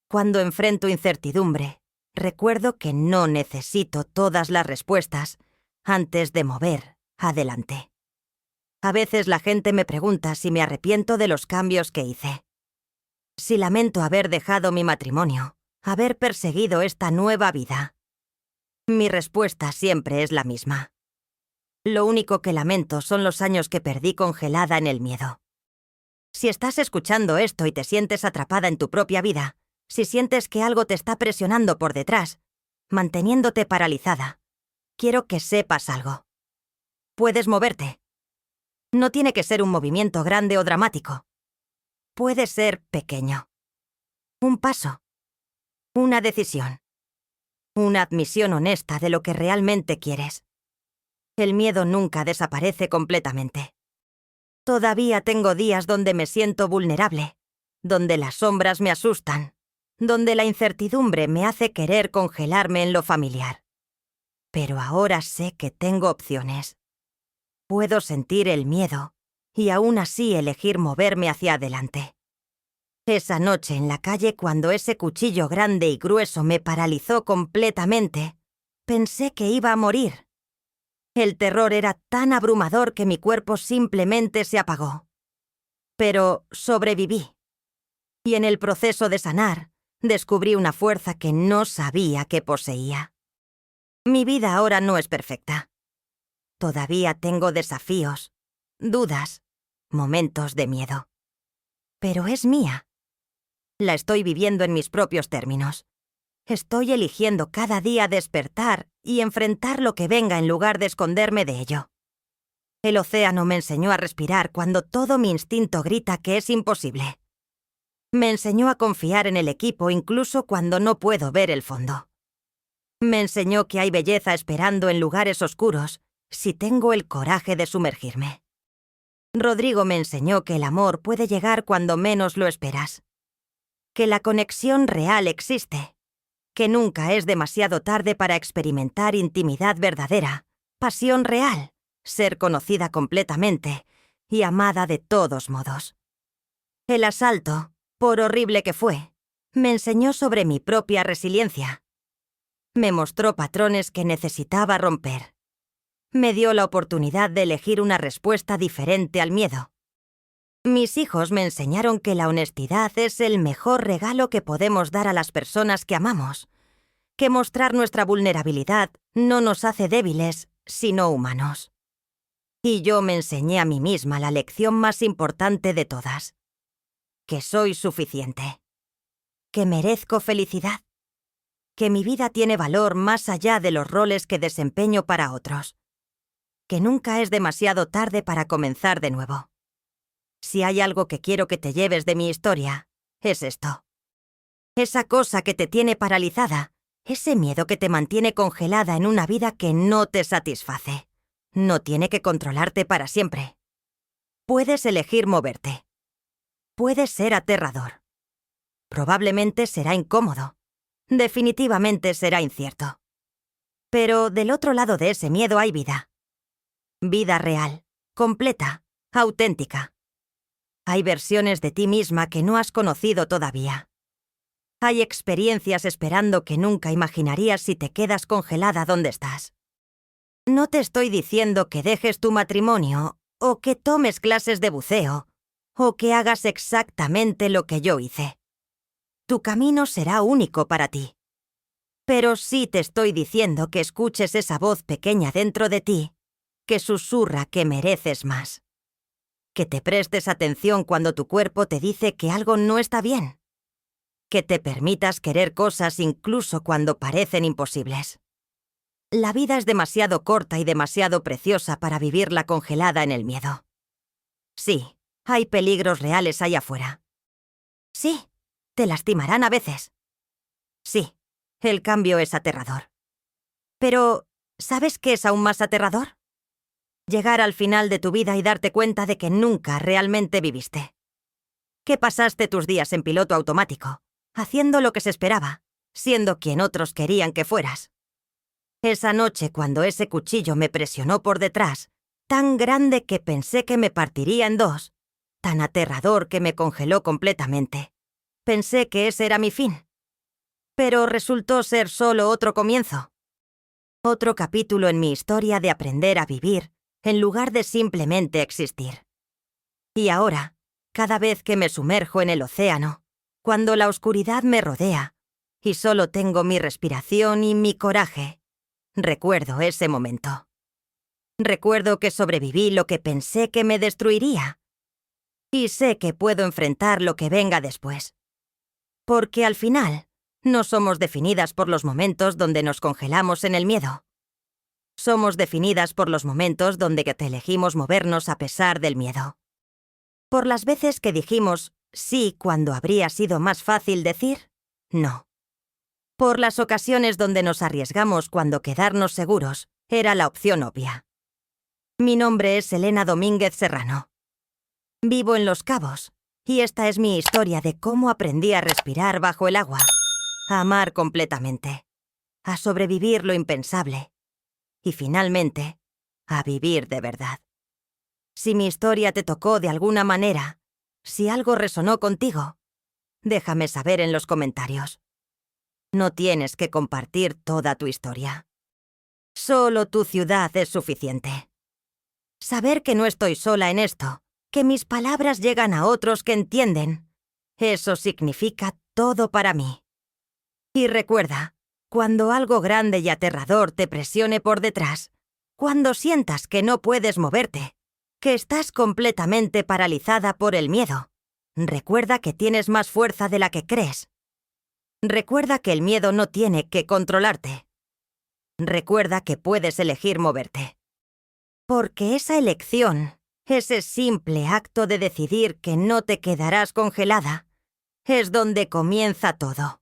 Cuando enfrento incertidumbre, recuerdo que no necesito todas las respuestas antes de mover adelante. A veces la gente me pregunta si me arrepiento de los cambios que hice. Si lamento haber dejado mi matrimonio, haber perseguido esta nueva vida. Mi respuesta siempre es la misma. Lo único que lamento son los años que perdí congelada en el miedo. Si estás escuchando esto y te sientes atrapada en tu propia vida, si sientes que algo te está presionando por detrás, manteniéndote paralizada, quiero que sepas algo. Puedes moverte. No tiene que ser un movimiento grande o dramático. Puede ser pequeño. Un paso. Una decisión. Una admisión honesta de lo que realmente quieres. El miedo nunca desaparece completamente. Todavía tengo días donde me siento vulnerable, donde las sombras me asustan, donde la incertidumbre me hace querer congelarme en lo familiar. Pero ahora sé que tengo opciones. Puedo sentir el miedo y aún así elegir moverme hacia adelante. Esa noche en la calle, cuando ese cuchillo grande y grueso me paralizó completamente, pensé que iba a morir. El terror era tan abrumador que mi cuerpo simplemente se apagó. Pero sobreviví. Y en el proceso de sanar, descubrí una fuerza que no sabía que poseía. Mi vida ahora no es perfecta. Todavía tengo desafíos, dudas, momentos de miedo. Pero es mía. La estoy viviendo en mis propios términos. Estoy eligiendo cada día despertar y enfrentar lo que venga en lugar de esconderme de ello. El océano me enseñó a respirar cuando todo mi instinto grita que es imposible. Me enseñó a confiar en el equipo incluso cuando no puedo ver el fondo. Me enseñó que hay belleza esperando en lugares oscuros si tengo el coraje de sumergirme. Rodrigo me enseñó que el amor puede llegar cuando menos lo esperas, que la conexión real existe, que nunca es demasiado tarde para experimentar intimidad verdadera, pasión real, ser conocida completamente y amada de todos modos. El asalto, por horrible que fue, me enseñó sobre mi propia resiliencia. Me mostró patrones que necesitaba romper. Me dio la oportunidad de elegir una respuesta diferente al miedo. Mis hijos me enseñaron que la honestidad es el mejor regalo que podemos dar a las personas que amamos, que mostrar nuestra vulnerabilidad no nos hace débiles, sino humanos. Y yo me enseñé a mí misma la lección más importante de todas: que soy suficiente, que merezco felicidad, que mi vida tiene valor más allá de los roles que desempeño para otros, que nunca es demasiado tarde para comenzar de nuevo. Si hay algo que quiero que te lleves de mi historia, es esto. Esa cosa que te tiene paralizada, ese miedo que te mantiene congelada en una vida que no te satisface, no tiene que controlarte para siempre. Puedes elegir moverte. Puede ser aterrador. Probablemente será incómodo. Definitivamente será incierto. Pero del otro lado de ese miedo hay vida. Vida real, completa, auténtica. Hay versiones de ti misma que no has conocido todavía. Hay experiencias esperando que nunca imaginarías si te quedas congelada donde estás. No te estoy diciendo que dejes tu matrimonio, o que tomes clases de buceo, o que hagas exactamente lo que yo hice. Tu camino será único para ti. Pero sí te estoy diciendo que escuches esa voz pequeña dentro de ti, que susurra que mereces más. Que te prestes atención cuando tu cuerpo te dice que algo no está bien. Que te permitas querer cosas incluso cuando parecen imposibles. La vida es demasiado corta y demasiado preciosa para vivirla congelada en el miedo. Sí, hay peligros reales allá afuera. Sí, te lastimarán a veces. Sí, el cambio es aterrador. Pero, ¿sabes qué es aún más aterrador? Llegar al final de tu vida y darte cuenta de que nunca realmente viviste. Que pasaste tus días en piloto automático, haciendo lo que se esperaba, siendo quien otros querían que fueras. Esa noche, cuando ese cuchillo me presionó por detrás, tan grande que pensé que me partiría en dos, tan aterrador que me congeló completamente, pensé que ese era mi fin. Pero resultó ser solo otro comienzo. Otro capítulo en mi historia de aprender a vivir en lugar de simplemente existir. Y ahora, cada vez que me sumerjo en el océano, cuando la oscuridad me rodea y solo tengo mi respiración y mi coraje, recuerdo ese momento. Recuerdo que sobreviví lo que pensé que me destruiría. Y sé que puedo enfrentar lo que venga después. Porque al final, no somos definidas por los momentos donde nos congelamos en el miedo. Somos definidas por los momentos donde te elegimos movernos a pesar del miedo. Por las veces que dijimos sí cuando habría sido más fácil decir no. Por las ocasiones donde nos arriesgamos cuando quedarnos seguros era la opción obvia. Mi nombre es Elena Domínguez Serrano. Vivo en Los Cabos, y esta es mi historia de cómo aprendí a respirar bajo el agua, a amar completamente, a sobrevivir lo impensable, y finalmente, a vivir de verdad. Si mi historia te tocó de alguna manera, si algo resonó contigo, déjame saber en los comentarios. No tienes que compartir toda tu historia. Solo tu ciudad es suficiente. Saber que no estoy sola en esto, que mis palabras llegan a otros que entienden, eso significa todo para mí. Y recuerda, cuando algo grande y aterrador te presione por detrás, cuando sientas que no puedes moverte, que estás completamente paralizada por el miedo, recuerda que tienes más fuerza de la que crees. Recuerda que el miedo no tiene que controlarte. Recuerda que puedes elegir moverte. Porque esa elección, ese simple acto de decidir que no te quedarás congelada, es donde comienza todo.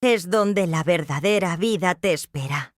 Es donde la verdadera vida te espera.